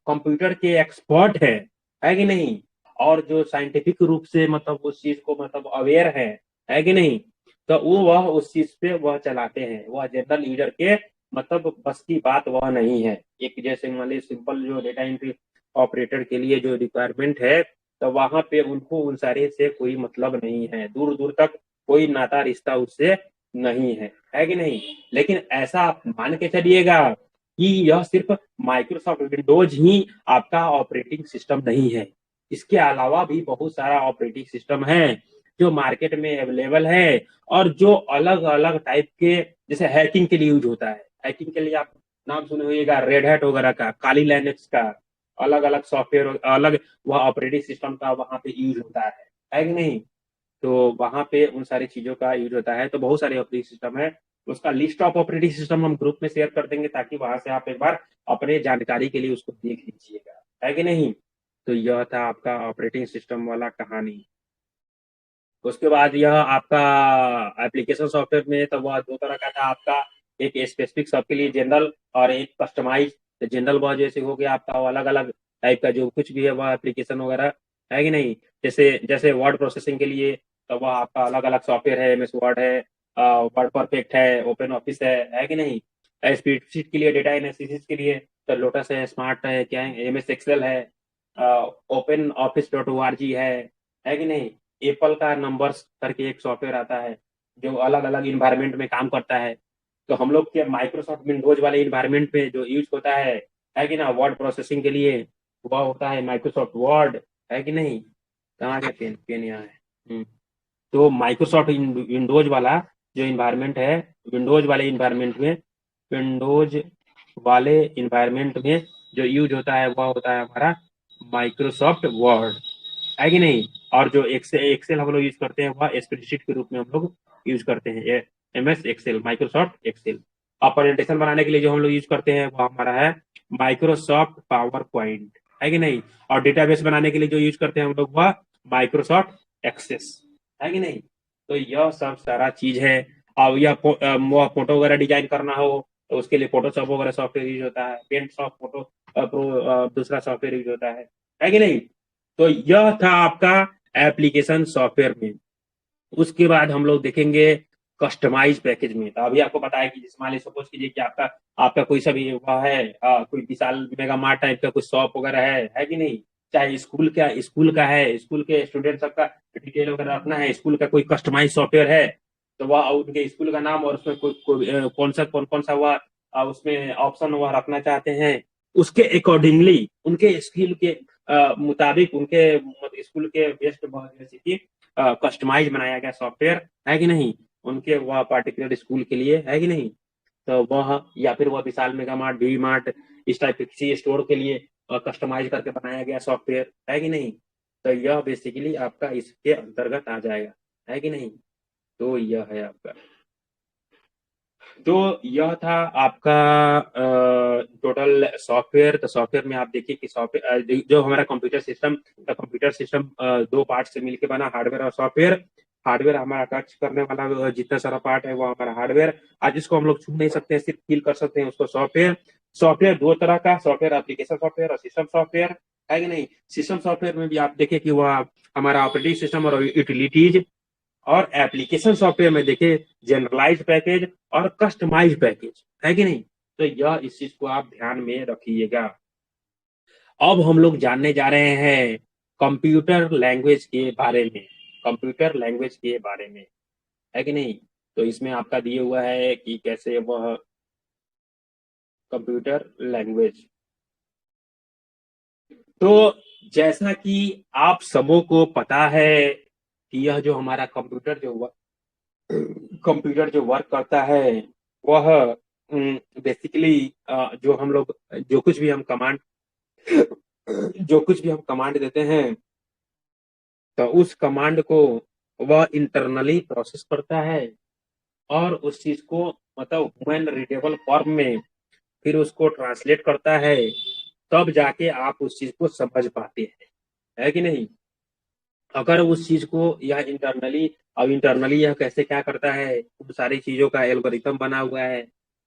कंप्यूटर के एक्सपर्ट है कि नहीं? और जो साइंटिफिक रूप से मतलब उस चीज को मतलब अवेयर है कि नहीं? तो वह उस चीज पे वह चलाते हैं, वह जनरल यूजर के मतलब बस की बात वह नहीं है। एक जैसे मान लीजिए सिंपल जो डेटा एंट्री ऑपरेटर के लिए जो रिक्वायरमेंट है, तो वहां पे उनको उन सारे से कोई मतलब नहीं है, दूर दूर तक कोई नाता रिश्ता उससे नहीं है कि नहीं? लेकिन ऐसा आप मान के चलिएगा कि यह सिर्फ माइक्रोसॉफ्ट विंडोज ही आपका ऑपरेटिंग सिस्टम नहीं है, इसके अलावा भी बहुत सारा ऑपरेटिंग सिस्टम है जो मार्केट में अवेलेबल है और जो अलग अलग टाइप के, जैसे हैकिंग के लिए यूज होता है। हैकिंग के लिए आप नाम सुने होइएगा रेड हैट वगैरह का, काली लाइनेक्स का, अलग अलग सॉफ्टवेयर, अलग वह ऑपरेटिंग सिस्टम का वहां पे यूज होता है कि नहीं? तो वहां पे उन सारी चीजों का यूज होता है। तो बहुत सारे ऑपरेटिंग सिस्टम है, उसका लिस्ट ऑफ ऑपरेटिंग सिस्टम हम ग्रुप में शेयर कर देंगे ताकि वहां से आप एक बार अपने जानकारी के लिए उसको देख लीजिएगा, है कि नहीं? तो यह था आपका ऑपरेटिंग सिस्टम वाला कहानी। उसके बाद यह आपका एप्लीकेशन सॉफ्टवेयर में तो वह 2 तरह का था आपका, एक स्पेसिफिक सबके लिए जनरल और एक कस्टमाइज। तो जनरल वह जैसे हो गया आपका अलग अलग टाइप का जो कुछ भी है वह एप्लीकेशन वगैरह, है कि नहीं? जैसे वर्ड प्रोसेसिंग के लिए तो वह आपका अलग अलग सॉफ्टवेयर है, MS वर्ड है, वर्ड परफेक्ट है, ओपन ऑफिस है कि नहीं? स्प्रेडशीट के लिए, डेटा एनालिसिस के लिए तो लोटस है, स्मार्ट है, क्या है, MS एक्सेल है, ओपन ऑफिस .org है कि नहीं? एप्पल का नंबर्स करके एक सॉफ्टवेयर आता है जो अलग अलग इन्वायरमेंट में काम करता है। तो हम लोग के माइक्रोसॉफ्ट विंडोज वाले इन्वायरमेंट में जो यूज होता है कि ना, वर्ड प्रोसेसिंग के लिए वह होता है माइक्रोसॉफ्ट वर्ड, है कि नहीं? कहाँ गया पेन? पेन यहाँ है। तो माइक्रोसॉफ्ट विंडोज वाला जो इन्वायरमेंट है, विंडोज वाले इन्वायरमेंट में जो यूज होता है वह होता है हमारा माइक्रोसॉफ्ट वर्ड, है कि नहीं? और जो एक्सेल हम लोग यूज करते हैं वह स्प्रेडशीट के रूप में हम लोग यूज करते हैं, MS एक्सेल, माइक्रोसॉफ्ट एक्सेल। और प्रेजेंटेशन बनाने के लिए जो हम लोग यूज करते हैं वो हमारा है माइक्रोसॉफ्ट पावर पॉइंट, है कि नहीं? और डेटाबेस बनाने के लिए जो यूज करते हैं हम लोग वह माइक्रोसॉफ्ट एक्सेस, है कि नहीं? तो यह सब सारा चीज है। और यह फोटो वगैरह डिजाइन करना हो तो उसके लिए फोटोशॉप वगैरह सॉफ्टवेयर यूज होता है, पेंट सॉफ्ट फोटो प्रो दूसरा सॉफ्टवेयर यूज होता है कि नहीं? तो यह था आपका एप्लीकेशन सॉफ्टवेयर में। उसके बाद हम लोग देखेंगे कस्टमाइज पैकेज में। तो अभी आपको बताया कि जैसे मान लीजिए सपोज कीजिए कि आपका कोई सा भी वह है, कोई विशाल मेगा मार्ट टाइप का कुछ शॉप वगैरह है कि नहीं? चाहे स्कूल का है, स्कूल के स्टूडेंट सबका डिटेल वगैरह रखना है, स्कूल का कोई कस्टमाइज सॉफ्टवेयर है तो वह उनके स्कूल का नाम और उसमें कौन सा वह उसमें ऑप्शन वह रखना चाहते हैं, उसके अकॉर्डिंगली उनके स्किल के मुताबिक उनके स्कूल के बेस्ट जैसे कि कस्टमाइज बनाया गया सॉफ्टवेयर, है कि नहीं? उनके वह पार्टिकुलर स्कूल के लिए, है कि नहीं? तो वह या फिर वह विशाल मेगा मार्ट, वी मार्ट, इस टाइप के किसी स्टोर के लिए कस्टमाइज करके बनाया गया सॉफ्टवेयर, है कि नहीं? तो यह बेसिकली आपका इसके अंतर्गत आ जाएगा, है कि नहीं? तो यह है आपका। तो यह था आपका टोटल सॉफ्टवेयर। तो सॉफ्टवेयर में आप देखिए कि सॉफ्टवेयर जो हमारा कंप्यूटर सिस्टम 2 पार्ट से मिलकर बना, हार्डवेयर और सॉफ्टवेयर। हार्डवेयर हमारा टच करने वाला जितना सारा पार्ट है वो हमारा हार्डवेयर, आज इसको हम लोग छू नहीं सकते हैं, सिर्फ फील कर सकते हैं उसको सॉफ्टवेयर। सॉफ्टवेयर दो तरह का, सॉफ्टवेयर एप्लीकेशन सॉफ्टवेयर और सिस्टम सॉफ्टवेयर, है कि नहीं। सिस्टम सॉफ्टवेयर में भी आप देखें कि वह हमारा ऑपरेटिंग सिस्टम और यूटिलिटीज, और एप्लीकेशन सॉफ्टवेयर में देखें जनरलाइज पैकेज और कस्टमाइज पैकेज, है कि नहीं। तो यह इस चीज को आप ध्यान में रखिएगा। अब हम लोग जानने जा रहे हैं कंप्यूटर लैंग्वेज के बारे में, कंप्यूटर लैंग्वेज के बारे में, है कि नहीं। तो इसमें आपका दिए हुआ है कि कैसे वह कंप्यूटर लैंग्वेज। तो जैसा कि आप सबों को पता है कि यह जो हमारा कंप्यूटर जो वर्क करता है वह बेसिकली जो हम लोग जो कुछ भी हम कमांड देते हैं तो उस कमांड को वह इंटरनली प्रोसेस करता है और उस चीज को मतलब ह्यूमन रीडेबल फॉर्म में फिर उसको ट्रांसलेट करता है, तब जाके आप उस चीज को समझ पाते हैं, है कि नहीं। अगर उस चीज को यह इंटरनली यह कैसे क्या करता है, उन सारी चीजों का एल्गोरिथम बना हुआ है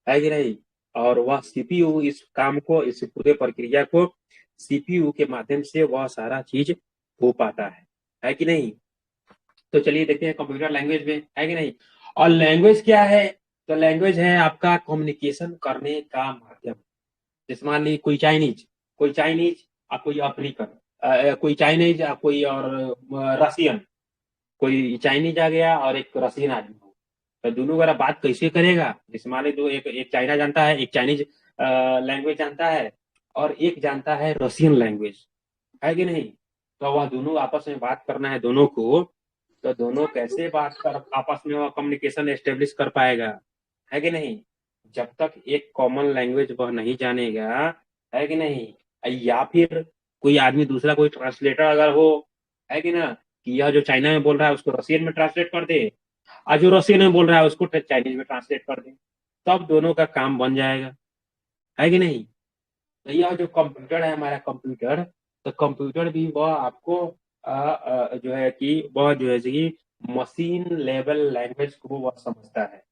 कि नहीं। और वह सीपीयू इस काम को, इस पूरे प्रक्रिया को सीपीयू के माध्यम से वह सारा चीज हो पाता है कि नहीं। तो चलिए देखते हैं कंप्यूटर लैंग्वेज में, है कि नहीं। और लैंग्वेज क्या है, तो लैंग्वेज है आपका कम्युनिकेशन करने का माध्यम। जैसे मान लीजिए कोई चाइनीज और कोई अफ्रीकन, कोई चाइनीज और कोई और रशियन, कोई चाइनीज आ गया और एक रशियन आदमी हो, तो दोनों का बात कैसे करेगा। जैसे मान लीजिए एक चाइना जानता है, एक चाइनीज लैंग्वेज जानता है और एक जानता है रशियन लैंग्वेज, है कि नहीं। तो वह दोनों आपस में बात करना है दोनों को, तो दोनों कैसे बात कर आपस में वह कम्युनिकेशन एस्टेब्लिश कर पाएगा, है कि नहीं। जब तक एक कॉमन लैंग्वेज वह नहीं जानेगा, है कि नहीं। या फिर कोई आदमी दूसरा कोई ट्रांसलेटर अगर हो, है कि ना, कि यह जो चाइना में बोल रहा है उसको रशियन में ट्रांसलेट कर दे और जो रशियन में बोल रहा है उसको चाइनीज में ट्रांसलेट कर दे, तब दोनों का काम बन जाएगा, है कि नहीं। तो यह जो कंप्यूटर है हमारा कंप्यूटर, तो कंप्यूटर भी वह आपको जो है कि वह जो है कि मशीन लेवल लैंग्वेज को वह समझता है,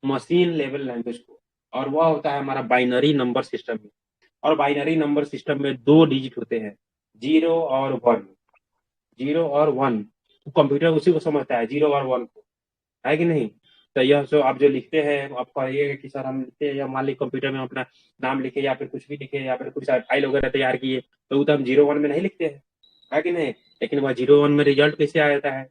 मशीन लेवल लैंग्वेज को। और वह होता है हमारा बाइनरी नंबर सिस्टम में। और बाइनरी नंबर सिस्टम में 2 डिजिट होते हैं, 0 और 1, 0 और 1। कंप्यूटर उसी को समझता है, 0 और 1 को, है कि नहीं। तो यह जो आप जो लिखते हैं, आप कहिएगा कि सर हम लिखते हैं, या मान लीजिए कंप्यूटर में अपना नाम लिखे या फिर कुछ भी लिखे या फिर कुछ फाइल वगैरह तैयार किए, तो वो तो हम 0-1 में नहीं लिखते हैं, है कि नहीं। लेकिन वह 0-1 में रिजल्ट कैसे आ जाता है,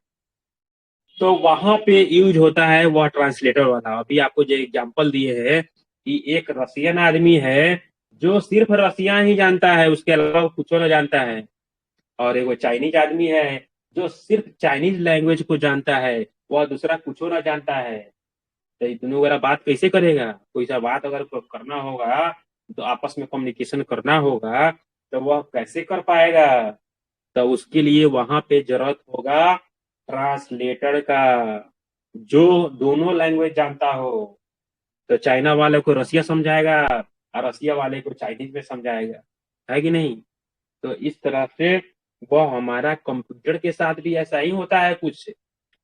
तो वहां पे यूज होता है वह ट्रांसलेटर वाला। अभी आपको जो एग्जांपल दिए है कि एक रशियन आदमी है जो सिर्फ रसिया ही जानता है, उसके अलावा कुछ न जानता है, और एक वो चाइनीज आदमी है जो सिर्फ चाइनीज लैंग्वेज को जानता है, वह दूसरा कुछ न जानता है। तो दोनों वगैरह बात कैसे करेगा, कोई सा बात अगर करना होगा तो आपस में कम्युनिकेशन करना होगा, तो वह कैसे कर पाएगा। तो उसके लिए वहां पे जरूरत होगा ट्रांसलेटर का, जो दोनों लैंग्वेज जानता हो। तो चाइना वाले को रसिया समझाएगा और रसिया वाले को चाइनीज में समझाएगा, है कि नहीं। तो इस तरह से वह हमारा कंप्यूटर के साथ भी ऐसा ही होता है कुछ,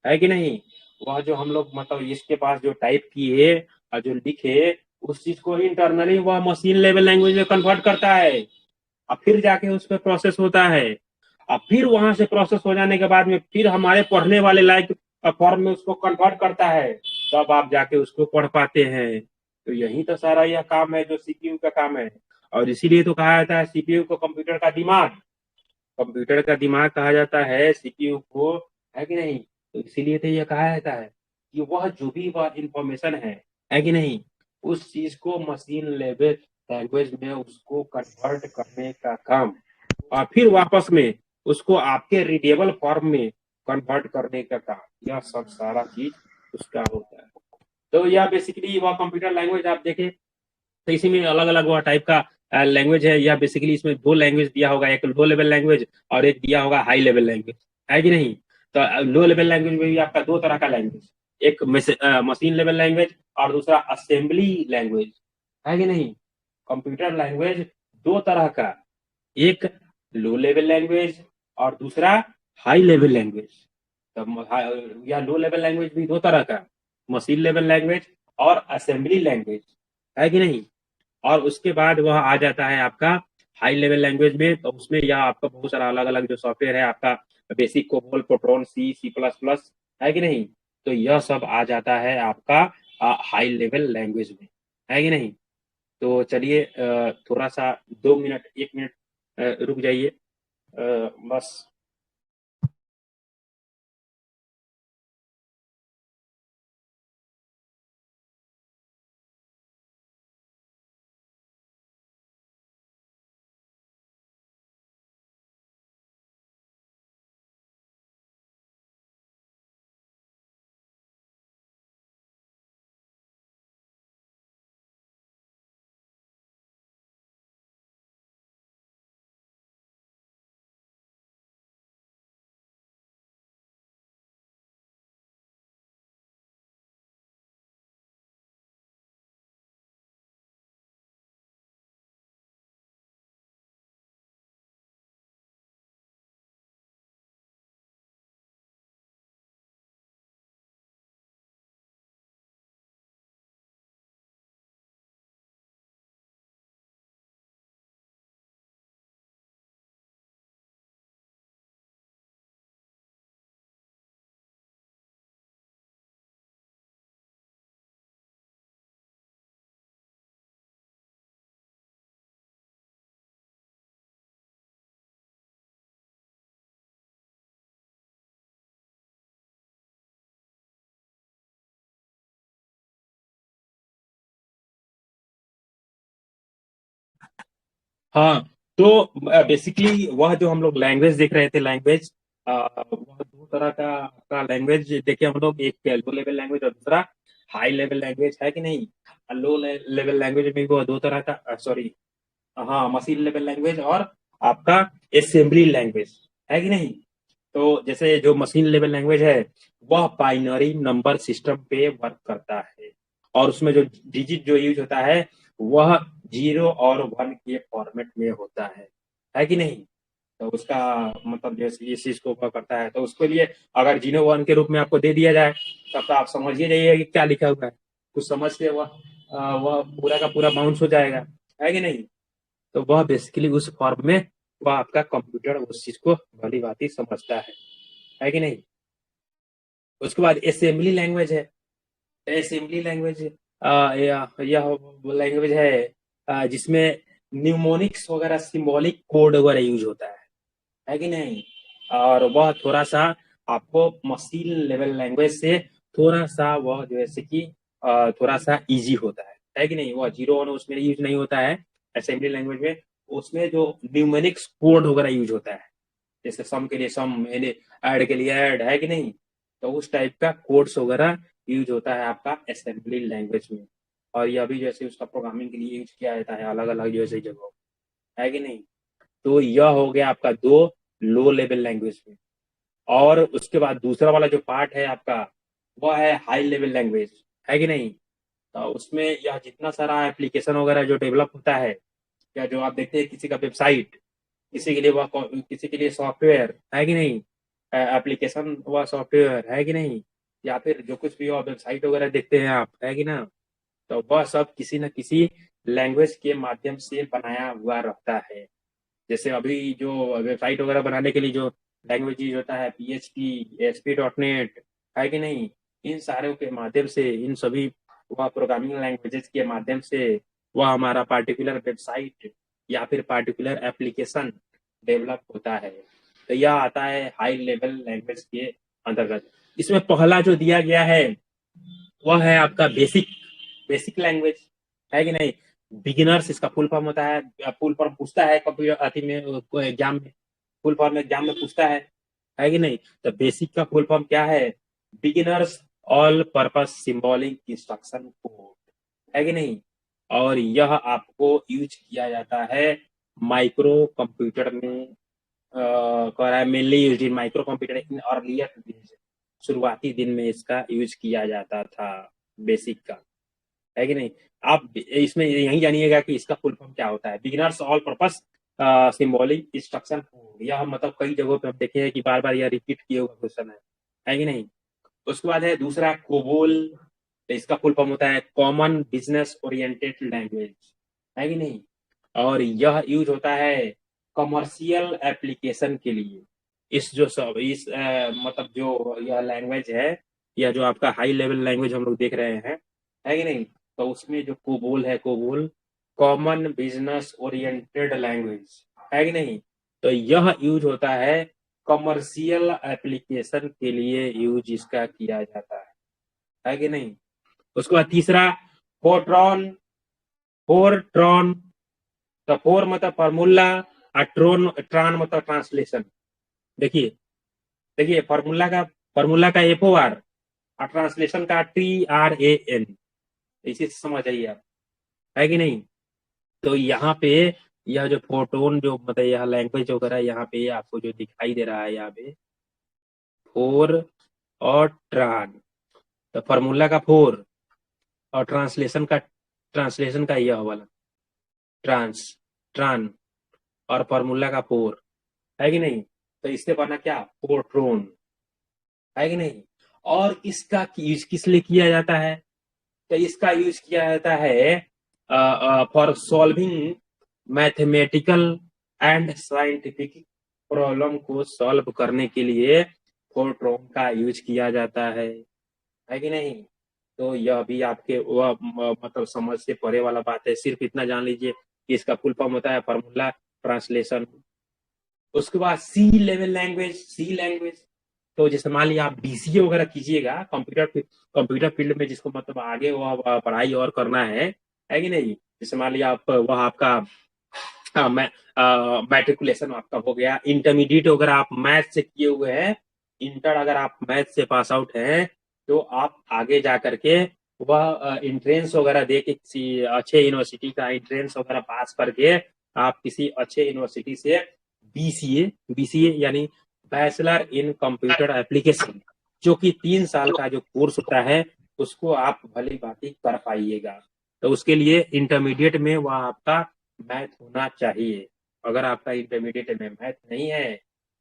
है कि नहीं। वह जो हम लोग मतलब इसके पास जो टाइप किए और जो लिखे, उस चीज को इंटरनली वह मशीन लेवल लैंग्वेज में कन्वर्ट करता है और फिर जाके उस पर प्रोसेस होता है। और फिर वहां से प्रोसेस हो जाने के बाद में फिर हमारे पढ़ने वाले लायक फॉर्म में उसको कन्वर्ट करता है, तब आप जाके उसको पढ़ पाते हैं। तो यही तो सारा यह काम है जो सीपीयू का काम है। और इसीलिए तो कहा जाता है सीपीयू को कंप्यूटर का दिमाग, कंप्यूटर का दिमाग कहा जाता है सीपीयू को, है कि नहीं। तो इसीलिए तो यह कहा जाता है कि वह जो भी वह इंफॉर्मेशन है कि नहीं, उस चीज को मशीन लेवल लैंग्वेज में उसको कन्वर्ट करने का काम, और फिर वापस में उसको आपके रीडेबल फॉर्म में कन्वर्ट करने का काम, यह सब सारा चीज उसका होता है। तो यह बेसिकली वह कंप्यूटर लैंग्वेज आप देखें तो इसी में अलग अलग वह टाइप का लैंग्वेज है। या बेसिकली इसमें 2 लैंग्वेज दिया होगा, एक लो लेवल लैंग्वेज और एक दिया होगा हाई लेवल लैंग्वेज, है कि नहीं। तो लो लेवल लैंग्वेज में भी आपका 2 तरह का लैंग्वेज, एक मशीन लेवल लैंग्वेज और दूसरा असेंबली लैंग्वेज, है कि नहीं। कंप्यूटर लैंग्वेज 2 तरह का, एक लो लेवल लैंग्वेज और दूसरा हाई लेवल लैंग्वेज। तो या लो लेवल लैंग्वेज भी 2 तरह का, मशीन लेवल लैंग्वेज और असेंबली लैंग्वेज, है कि नहीं। और उसके बाद वह आ जाता है आपका हाई लेवल लैंग्वेज में। तो उसमें यह आपका बहुत सारा अलग अलग जो सॉफ्टवेयर है आपका, बेसिक, कोबोल, फोट्रॉन, C++, है कि नहीं। तो यह सब आ जाता है आपका हाई लेवल लैंग्वेज में, है कि नहीं। तो चलिए थोड़ा सा 2 मिनट 1 मिनट रुक जाइए बस। हाँ, तो बेसिकली वह जो हम लोग लैंग्वेज देख रहे थे, लैंग्वेज वह दो तरह का लैंग्वेज देखे हम लोग, एक लो लेवल लैंग्वेज और दूसरा हाई लेवल लैंग्वेज, है कि नहीं। लो लेवल लैंग्वेज में वो दो तरह का, सॉरी, हाँ, मशीन लेवल लैंग्वेज और आपका असेंबली लैंग्वेज, है कि नहीं। तो जैसे जो मशीन लेवल लैंग्वेज है वह बाइनरी नंबर सिस्टम पे वर्क करता है, और उसमें जो डिजिट जो यूज होता है वह 0 और 1 के फॉर्मेट में होता है कि नहीं। तो उसका मतलब जैसे इस चीज को करता है, तो उसके लिए अगर 0 1 के रूप में आपको दे दिया जाए तब तो आप समझिए जाइए कि क्या लिखा हुआ है, कुछ समझ के वह पूरा का पूरा बाउंस हो जाएगा, है कि नहीं। तो वह बेसिकली उस फॉर्म में वह आपका कंप्यूटर उस चीज को भली भांति समझता है कि नहीं। उसके बाद असेंबली लैंग्वेज है। असेंबली लैंग्वेज यह लैंग्वेज है जिसमें न्यूमोनिक्स वगैरह, सिंबॉलिक कोड वगैरह यूज होता है कि नहीं। और वह थोड़ा सा आपको मशीन लेवल लैंग्वेज से थोड़ा सा वह जैसे कि थोड़ा सा इजी होता है कि नहीं। वह 0 1 उसमें यूज नहीं होता है असेंबली लैंग्वेज में, उसमें जो न्यूमेरिक्स कोड वगैरह यूज होता है, जैसे सम के लिए सम, ऐड के लिए ऐड, है कि नहीं। तो उस टाइप का कोड्स वगैरह यूज होता है आपका असेंबली लैंग्वेज में। और यह भी जैसे उसका प्रोग्रामिंग के लिए यूज किया जाता है अलग अलग जैसे जगहों, है कि नहीं। तो यह हो गया आपका 2 लो लेवल लैंग्वेज में। और उसके बाद दूसरा वाला जो पार्ट है आपका वह है हाई लेवल लैंग्वेज, है कि नहीं। तो उसमें यह जितना सारा एप्लीकेशन वगैरह जो डेवलप होता है, या जो आप देखते हैं किसी का वेबसाइट, किसी के लिए वह, किसी के लिए सॉफ्टवेयर, है कि नहीं, एप्लीकेशन वह सॉफ्टवेयर, है कि नहीं, या फिर जो कुछ भी और वेबसाइट वगैरह देखते हैं आप, है कि ना। तो वह सब किसी न किसी लैंग्वेज के माध्यम से बनाया हुआ रहता है। जैसे अभी जो वेबसाइट वगैरह बनाने के लिए जो लैंग्वेज यूज होता है, PHP, ASP.NET, है कि नहीं, इन सारों के माध्यम से, इन सभी वह प्रोग्रामिंग लैंग्वेजेस के माध्यम से वह हमारा पार्टिकुलर वेबसाइट या फिर पार्टिकुलर एप्लीकेशन डेवलप होता है। तो यह आता है हाई लेवल लैंग्वेज के अंतर्गत। इसमें पहला जो दिया गया है वह है आपका बेसिक लैंग्वेज, है कि नहीं। बिगिनर्स इसका फुल फॉर्म होता है, फुल फॉर्म पूछता है कंप्यूटर अथी में, एग्जाम में, फुल फॉर्म एग्जाम में पूछता है कि नहीं। तो बेसिक का फुल फॉर्म क्या है, beginners all purpose symbolic instruction code, है कि नहीं। और यह आपको यूज किया जाता है माइक्रो कंप्यूटर में, mainly use in micro computer in earlier days, शुरुआती दिन में इसका यूज किया जाता था बेसिक का, है कि नहीं। आप इसमें यही जानिएगा कि इसका फुल फॉर्म क्या होता है, beginners all purpose symbolic instruction code. यह मतलब कई जगहों पे हम देखे हैं कि बार बार यह रिपीट किए हुआ क्वेश्चन है कि नहीं। उसके बाद है दूसरा कोबोल। तो इसका फुल फॉर्म होता है कॉमन बिजनेस ओरिएंटेड लैंग्वेज, है कि नहीं। और यह यूज होता है कमर्शियल एप्लीकेशन के लिए। इस जो सब इस मतलब जो यह लैंग्वेज है, या जो आपका हाई लेवल लैंग्वेज हम लोग देख रहे हैं, है कि नहीं, तो उसमें जो कोबोल है, COBOL common business oriented language, है कि नहीं, तो यह यूज होता है कमर्शियल एप्लीकेशन के लिए, यूज इसका किया जाता है कि नहीं। उसके बाद तीसरा फोरट्रॉन, फोरट्रॉन, तो फोर मतलब फार्मूला और ट्रान मतलब ट्रांसलेशन। देखिए देखिए फार्मूला का FOR और ट्रांसलेशन का TRAN, इसी से समझ आइए आप, है कि नहीं। तो यहाँ पे यह जो फोटोन जो मतलब यह लैंग्वेज वगैरह यहाँ पे आपको जो दिखाई दे रहा है, यहाँ पे फोर और ट्रान, तो फार्मूला का फोर और ट्रांसलेशन का यह वाला ट्रान और फार्मूला का फोर, है कि नहीं। तो इससे बना क्या, फोरट्रॉन, है कि नहीं। और इसका यूज किस लिए किया जाता है, तो इसका यूज किया जाता है for solving mathematical and scientific problem को सॉल्व करने के लिए फोरट्रॉन का यूज किया जाता है कि नहीं। तो यह भी आपके वह मतलब समझ से परे वाला बात है, सिर्फ इतना जान लीजिए कि इसका फुल फॉर्म होता है फार्मूला, ट्रांसलेशन। उसके बाद सी लैंग्वेज, तो जैसे मान लिया आप BCA वगैरह कीजिएगा, कंप्यूटर फील्ड में जिसको मतलब आगे वह पढ़ाई और करना है कि नहीं। जैसे मान लिया आप वह आपका मैट्रिकुलेशन आपका हो गया, इंटरमीडिएट अगर आप मैथ से किए हुए हैं, इंटर अगर आप मैथ से पास आउट हैं, तो आप आगे जा करके वह एंट्रेंस वगैरह दे के किसी अच्छे यूनिवर्सिटी का एंट्रेंस वगैरह पास करके आप किसी अच्छे यूनिवर्सिटी से BCA यानी बैचलर इन कंप्यूटर एप्लीकेशन, जो कि 3 साल का जो कोर्स होता है, उसको आप भली भांति कर पाइएगा। तो उसके लिए इंटरमीडिएट में वह आपका मैथ होना चाहिए। अगर आपका इंटरमीडिएट में मैथ नहीं है,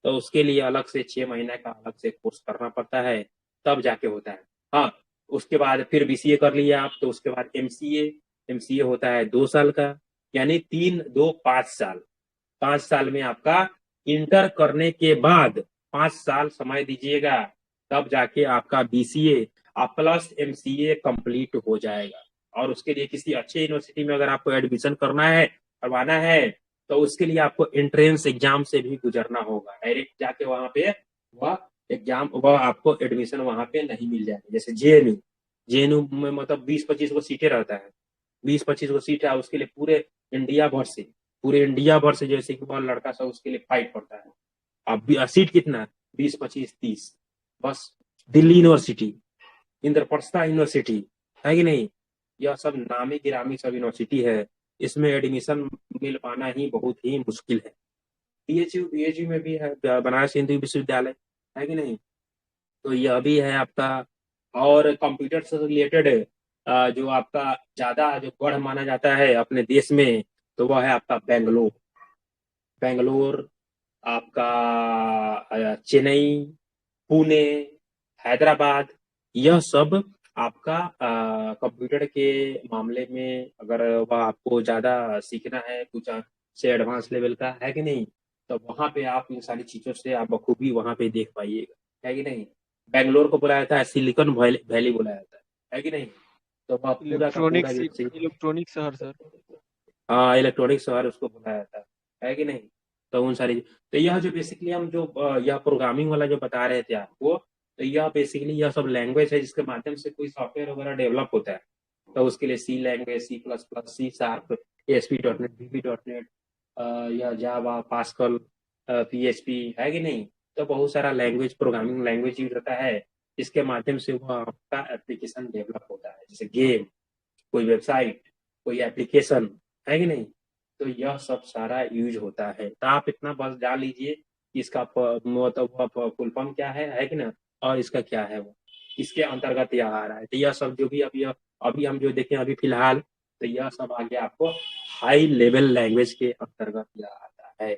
तो उसके लिए अलग से 6 महीने का अलग से कोर्स करना पड़ता है, तब जाके होता है। हाँ, उसके बाद फिर BCA कर लिया आप, तो उसके बाद MCA होता है 2 साल का, यानी 3, 2, 5 साल। 5 साल में आपका इंटर करने के बाद 5 साल समय दीजिएगा, तब जाके आपका BCA प्लस MCA कंप्लीट हो जाएगा। और उसके लिए किसी अच्छे यूनिवर्सिटी में अगर आपको एडमिशन करवाना है, तो उसके लिए आपको एंट्रेंस एग्जाम से भी गुजरना होगा। डायरेक्ट जाके वहां पे वह आपको एडमिशन वहां पे नहीं मिल जाएगा। जैसे JNU में मतलब 20-25 को सीटें रहता है, 20-25 को सीट है, उसके लिए पूरे इंडिया भर से जैसे कि वह लड़का सब उसके लिए फाइट करता है। अब सीट कितना, 20-25-30, बस दिल्ली यूनिवर्सिटी, इंद्रप्रस्था यूनिवर्सिटी, है कि नहीं, यह सब नामी गिरामी सब यूनिवर्सिटी है, इसमें एडमिशन मिल पाना ही बहुत ही मुश्किल है। BHU में भी है, बनारस हिंदू विश्वविद्यालय, है कि नहीं। तो यह भी है आपका। और कंप्यूटर से रिलेटेड जो आपका ज्यादा जो गढ़ माना जाता है अपने देश में, तो वह है आपका बेंगलोर, आपका चेन्नई, पुणे, हैदराबाद, यह सब आपका कंप्यूटर के मामले में अगर वह आपको ज्यादा सीखना है कुछ से एडवांस लेवल का, है कि नहीं, तो वहां पे आप इन सारी चीजों से आप बखूबी वहां पे देख पाइएगा, है कि नहीं। बेंगलोर को बुलाया जाता है सिलिकॉन वैली बुलाया जाता है कि नहीं। तो वह पूरा का पूरा इलेक्ट्रॉनिक शहर सर। हाँ, इलेक्ट्रॉनिक शहर उसको बुलाया जाता है कि नहीं। तो उन सारी, तो यह जो बेसिकली हम जो यह प्रोग्रामिंग वाला जो बता रहे थे आपको, तो यह बेसिकली यह सब लैंग्वेज है जिसके माध्यम से कोई सॉफ्टवेयर वगैरह डेवलप होता है। तो उसके लिए C language, C++, C#, ASP.NET, VB.NET, या जावा, पास्कल, PHP, है कि नहीं। तो बहुत सारा लैंग्वेज, प्रोग्रामिंग लैंग्वेज यूज होता है, जिसके माध्यम से वह आपका एप्लीकेशन डेवलप होता है, जैसे गेम, कोई वेबसाइट, कोई एप्लीकेशन, है कि नहीं। तो यह सब सारा यूज होता है। तो आप इतना बस जान लीजिए कि इसका मतलब फुल फॉर्म क्या है कि ना, और इसका क्या है, वो किसके अंतर्गत यह आ रहा है। तो यह सब जो भी अभी हम जो देखें अभी फिलहाल, तो यह सब आगे आपको हाई लेवल लैंग्वेज के अंतर्गत यह आता है,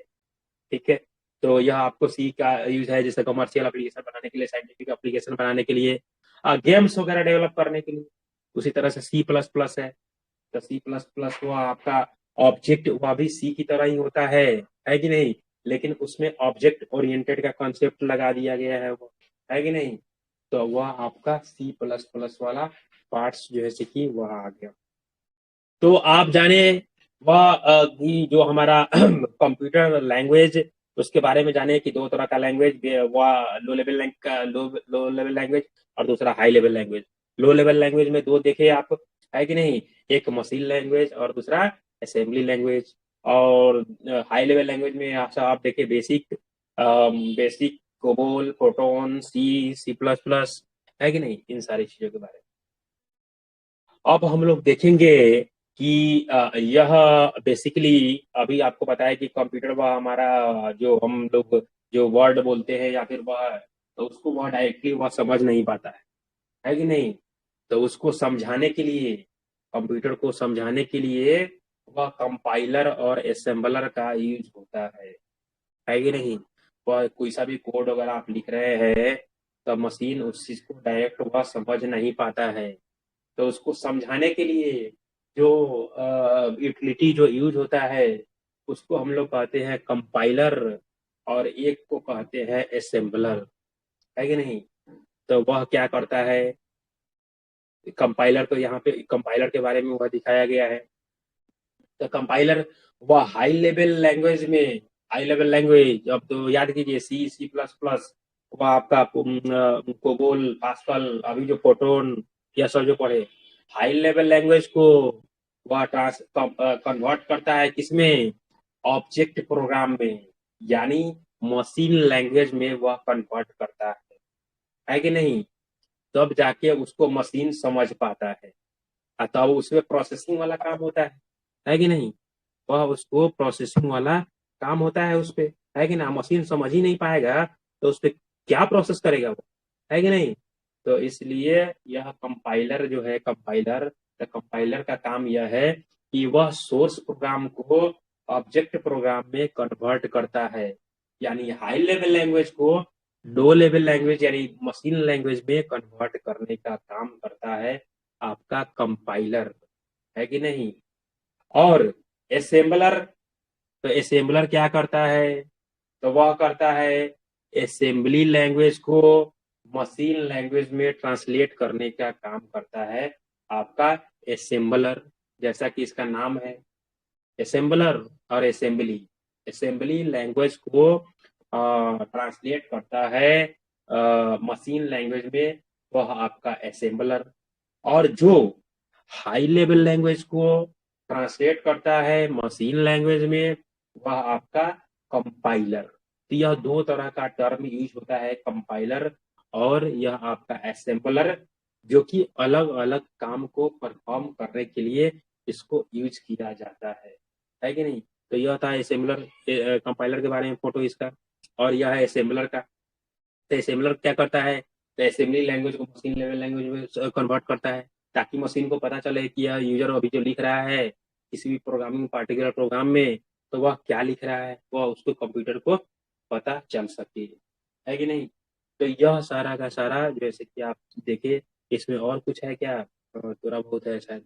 ठीक है। तो यह आपको C का यूज है जैसे कमर्शियल एप्लीकेशन बनाने के लिए, साइंटिफिक एप्लीकेशन बनाने के लिए, गेम्स वगैरह डेवलप करने के लिए। उसी तरह से C++ है, तो C++ वो आपका ऑब्जेक्ट वह भी सी की तरह ही होता है कि नहीं, लेकिन उसमें ऑब्जेक्ट ओरिएंटेड का कॉन्सेप्ट लगा दिया गया है, वो है कि नहीं। तो वह आपका C++ वाला पार्ट्स जो है कि वह आ गया। तो आप जाने वह जो हमारा कंप्यूटर लैंग्वेज उसके बारे में जाने कि दो तरह का लैंग्वेज, वह लो लेवल लैंग्वेज और दूसरा high level language. Low level language में दो देखे आप, है कि नहीं, एक मशीन लैंग्वेज और दूसरा असेंबली लैंग्वेज। और हाई लेवल लैंग्वेज में आप देखे बेसिक कोबोल, फोटोन, C++, है कि नहीं, इन सारी चीजों के बारे में अब हम लोग देखेंगे कि यह बेसिकली अभी आपको पता है कि कंप्यूटर वह हमारा जो हम लोग जो वर्ड बोलते हैं या फिर वह, तो उसको वह डायरेक्टली वह समझ नहीं पाता है कि नहीं। तो उसको समझाने के लिए, कंप्यूटर को समझाने के लिए वह कंपाइलर और असेंबलर का यूज होता है कि नहीं। वह कोई सा भी कोड अगर आप लिख रहे हैं तो मशीन उस चीज को डायरेक्ट वह समझ नहीं पाता है, तो उसको समझाने के लिए जो यूटिलिटी जो यूज होता है उसको हम लोग कहते हैं कंपाइलर और एक को कहते हैं असेंबलर, है कि नहीं। तो वह क्या करता है, कंपाइलर, तो यहाँ पे कंपाइलर के बारे में वह दिखाया गया है। तो कंपाइलर वह हाई लेवल लैंग्वेज, अब तो याद कीजिए C++, वह आपका कोबोल, पास्कल, अभी जो फोटोन, यह सब जो पढ़े, हाई लेवल लैंग्वेज को वह कन्वर्ट करता है किसमें, ऑब्जेक्ट प्रोग्राम में, यानी मशीन लैंग्वेज में वह कन्वर्ट करता है कि नहीं। तब जाके उसको मशीन समझ पाता है, तब उसमें प्रोसेसिंग वाला काम होता है कि नहीं। वह उसको प्रोसेसिंग वाला काम होता है उस पे, है कि ना। मशीन समझ ही नहीं पाएगा तो उस पे क्या प्रोसेस करेगा वो, है कि नहीं। तो इसलिए यह कंपाइलर जो है, कंपाइलर का काम यह है कि वह सोर्स प्रोग्राम को ऑब्जेक्ट प्रोग्राम में कन्वर्ट करता है, यानी हाई लेवल लैंग्वेज को लो लेवल लैंग्वेज यानी मशीन लैंग्वेज में कन्वर्ट करने का काम करता है आपका कंपाइलर, है कि नहीं। और असेंबलर, तो असेंबलर क्या करता है, तो वह करता है असेंबली लैंग्वेज को मशीन लैंग्वेज में ट्रांसलेट करने का काम करता है आपका असेंबलर, जैसा कि इसका नाम है असेंबलर और असेंबली लैंग्वेज को ट्रांसलेट करता है मशीन लैंग्वेज में, वह आपका असेंबलर। और जो हाई लेवल लैंग्वेज को ट्रांसलेट करता है मशीन लैंग्वेज में, वह आपका कंपाइलर। तो यह दो तरह का टर्म यूज होता है, कंपाइलर और यह आपका असेंबलर, जो कि अलग अलग काम को परफॉर्म करने के लिए इसको यूज किया जाता है कि नहीं। तो यह था असेंबलर, कंपाइलर के बारे में फोटो इसका, और यह है असेंबलर का। तो असेंबलर क्या करता है, तो असेंबली लैंग्वेज को मशीन लेवल लैंग्वेज में कन्वर्ट करता है, ताकि मशीन को पता चले कि यह यूजर अभी जो लिख रहा है किसी भी प्रोग्रामिंग पार्टिकुलर प्रोग्राम में, तो वह क्या लिख रहा है वह उसको कंप्यूटर को पता चल सके, है कि नहीं। तो यह सारा का सारा जैसे कि आप देखे, इसमें और कुछ है क्या, थोड़ा बहुत है शायद,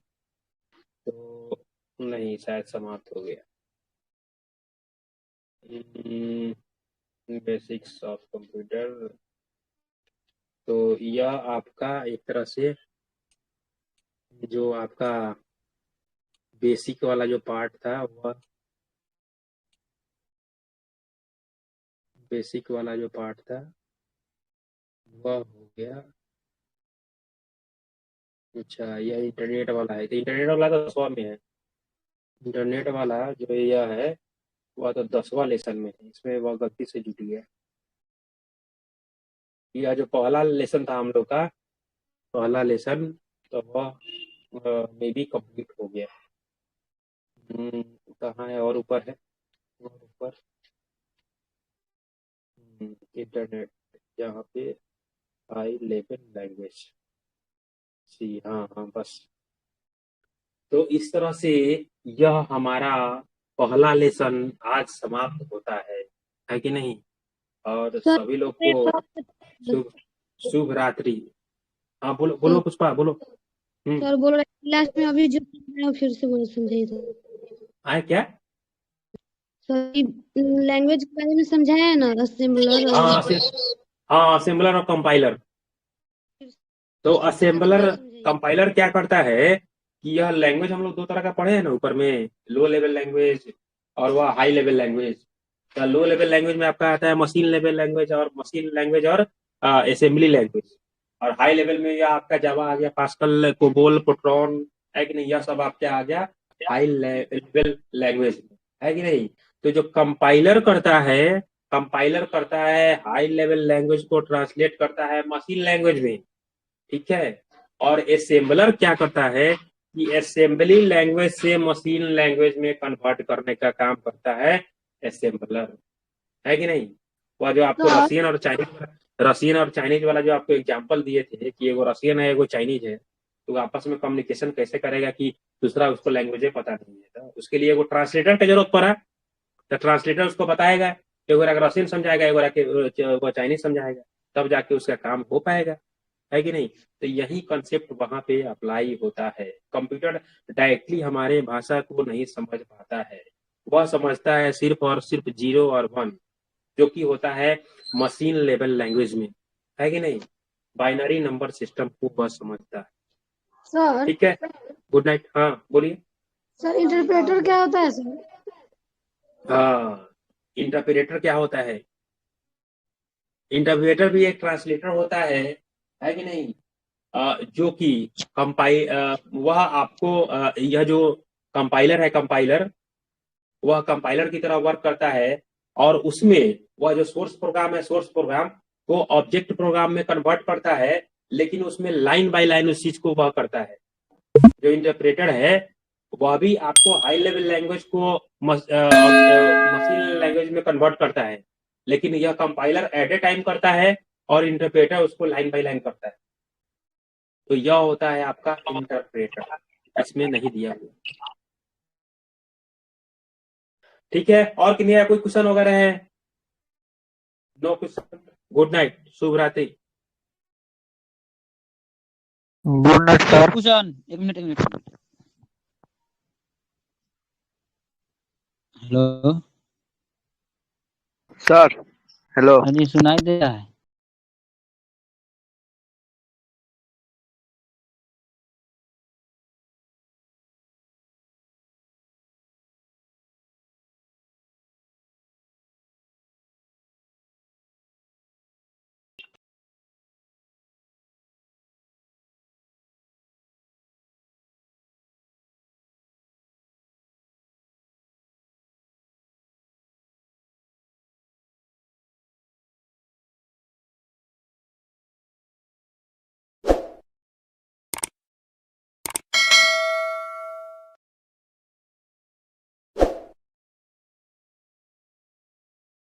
तो नहीं, शायद समाप्त हो गया। बेसिक्स ऑफ कंप्यूटर, तो यह आपका एक तरह से जो आपका बेसिक वाला जो पार्ट था, वह बेसिक वाला जो पार्ट था वह हो गया। अच्छा, यह इंटरनेट वाला है, तो इंटरनेट वाला तो 10वां में है। इंटरनेट वाला जो यह है वह तो 10वां लेसन में है, इसमें वह गलती से जुट गया। यह जो पहला लेसन था हम लोग का, पहला लेसन, तो वह में भी कंप्लीट हो गया। कहाँ है, और ऊपर है, और ऊपर इंटरनेट, यहाँ पे हाई लेवल लैंग्वेज, सी, हाँ हाँ बस। तो इस तरह से यह हमारा पहला लेसन आज समाप्त होता है कि नहीं। और सर सभी लोग को शुभ शुभ रात्रि। हाँ बोलो बोलो पुष्पा बोलो। सर बोल रहे क्लास में अभी जो है फिर से बोलो, समझाइए तो। आए क्या? लैंग्वेज के बारे में समझाया ना, असेंबलर हाँ और हाँ, असेंबलर और कंपाइलर। तो असेंबलर कंपाइलर क्या करता है कि यह लैंग्वेज हम लोग दो तरह का पढ़े हैं ना ऊपर में, लो लेवल लैंग्वेज और वह हाई लेवल लैंग्वेज। तो लो लेवल लैंग्वेज में आपका आता है मशीन लेवल लैंग्वेज और असेंबली लैंग्वेज। और हाई लेवल में यह आपका जावा आ गया, पास्कल, कोबोल, फोट्रॉन, है कि नहीं, यह सब आपका आ गया हाई लेवल लैंग्वेज में, है कि नहीं। तो जो कंपाइलर करता है हाई लेवल लैंग्वेज को ट्रांसलेट करता है मशीन लैंग्वेज में, ठीक है। और असेंबलर क्या करता है कि असेंबली लैंग्वेज से मशीन लैंग्वेज में कन्वर्ट करने का काम करता है असेंबलर, है कि नहीं। वह जो आपको रशियन और चाइनीज वाला जो आपको एग्जांपल दिए थे कि एगो रशियन है एगो चाइनीज है, तो आपस में कम्युनिकेशन कैसे करेगा कि दूसरा उसको लैंग्वेज पता नहीं है, तो उसके लिए एगो ट्रांसलेटर की जरूरत पड़ा। तो ट्रांसलेटर उसको बताएगा, एगो रशियन समझाएगा, एगो चाइनीज समझाएगा, तब जाके उसका काम हो पाएगा, है कि नहीं। तो यही कंसेप्ट वहां पे अप्लाई होता है। कंप्यूटर डायरेक्टली हमारे भाषा को नहीं समझ पाता है, वह समझता है सिर्फ और सिर्फ 0 और 1, जो कि होता है मशीन लेवल लैंग्वेज में, है कि नहीं। बाइनरी नंबर सिस्टम को वह समझता है। सर। ठीक है, गुड नाइट। हाँ बोलिए। सर इंटरप्रेटर क्या होता है सर? हाँ, इंटरप्रेटर क्या होता है? इंटरप्रेटर भी एक ट्रांसलेटर होता है कि नहीं। जो कि वह आपको यह जो कंपाइलर वह कंपाइलर की तरह वर्क करता है, और उसमें वह जो सोर्स प्रोग्राम को ऑब्जेक्ट प्रोग्राम में कन्वर्ट करता है, लेकिन उसमें लाइन बाय लाइन उस चीज को वह करता है। जो इंटरप्रेटर है वह भी आपको हाई लेवल लैंग्वेज को मशीन लैंग्वेज में कन्वर्ट करता है, लेकिन यह कंपाइलर एट ए टाइम करता है और इंटरप्रेटर उसको लाइन बाय लाइन करता है। तो यह होता है आपका इंटरप्रेटर, इसमें नहीं दिया हुआ। ठीक है, और किन्हीं कोई क्वेश्चन वगैरह है? No question. गुड नाइट, शुभ रात्रि। Good night sir. कुशन एक मिनट। Hello sir hello. हाँ जी, सुनाई दे रहा है।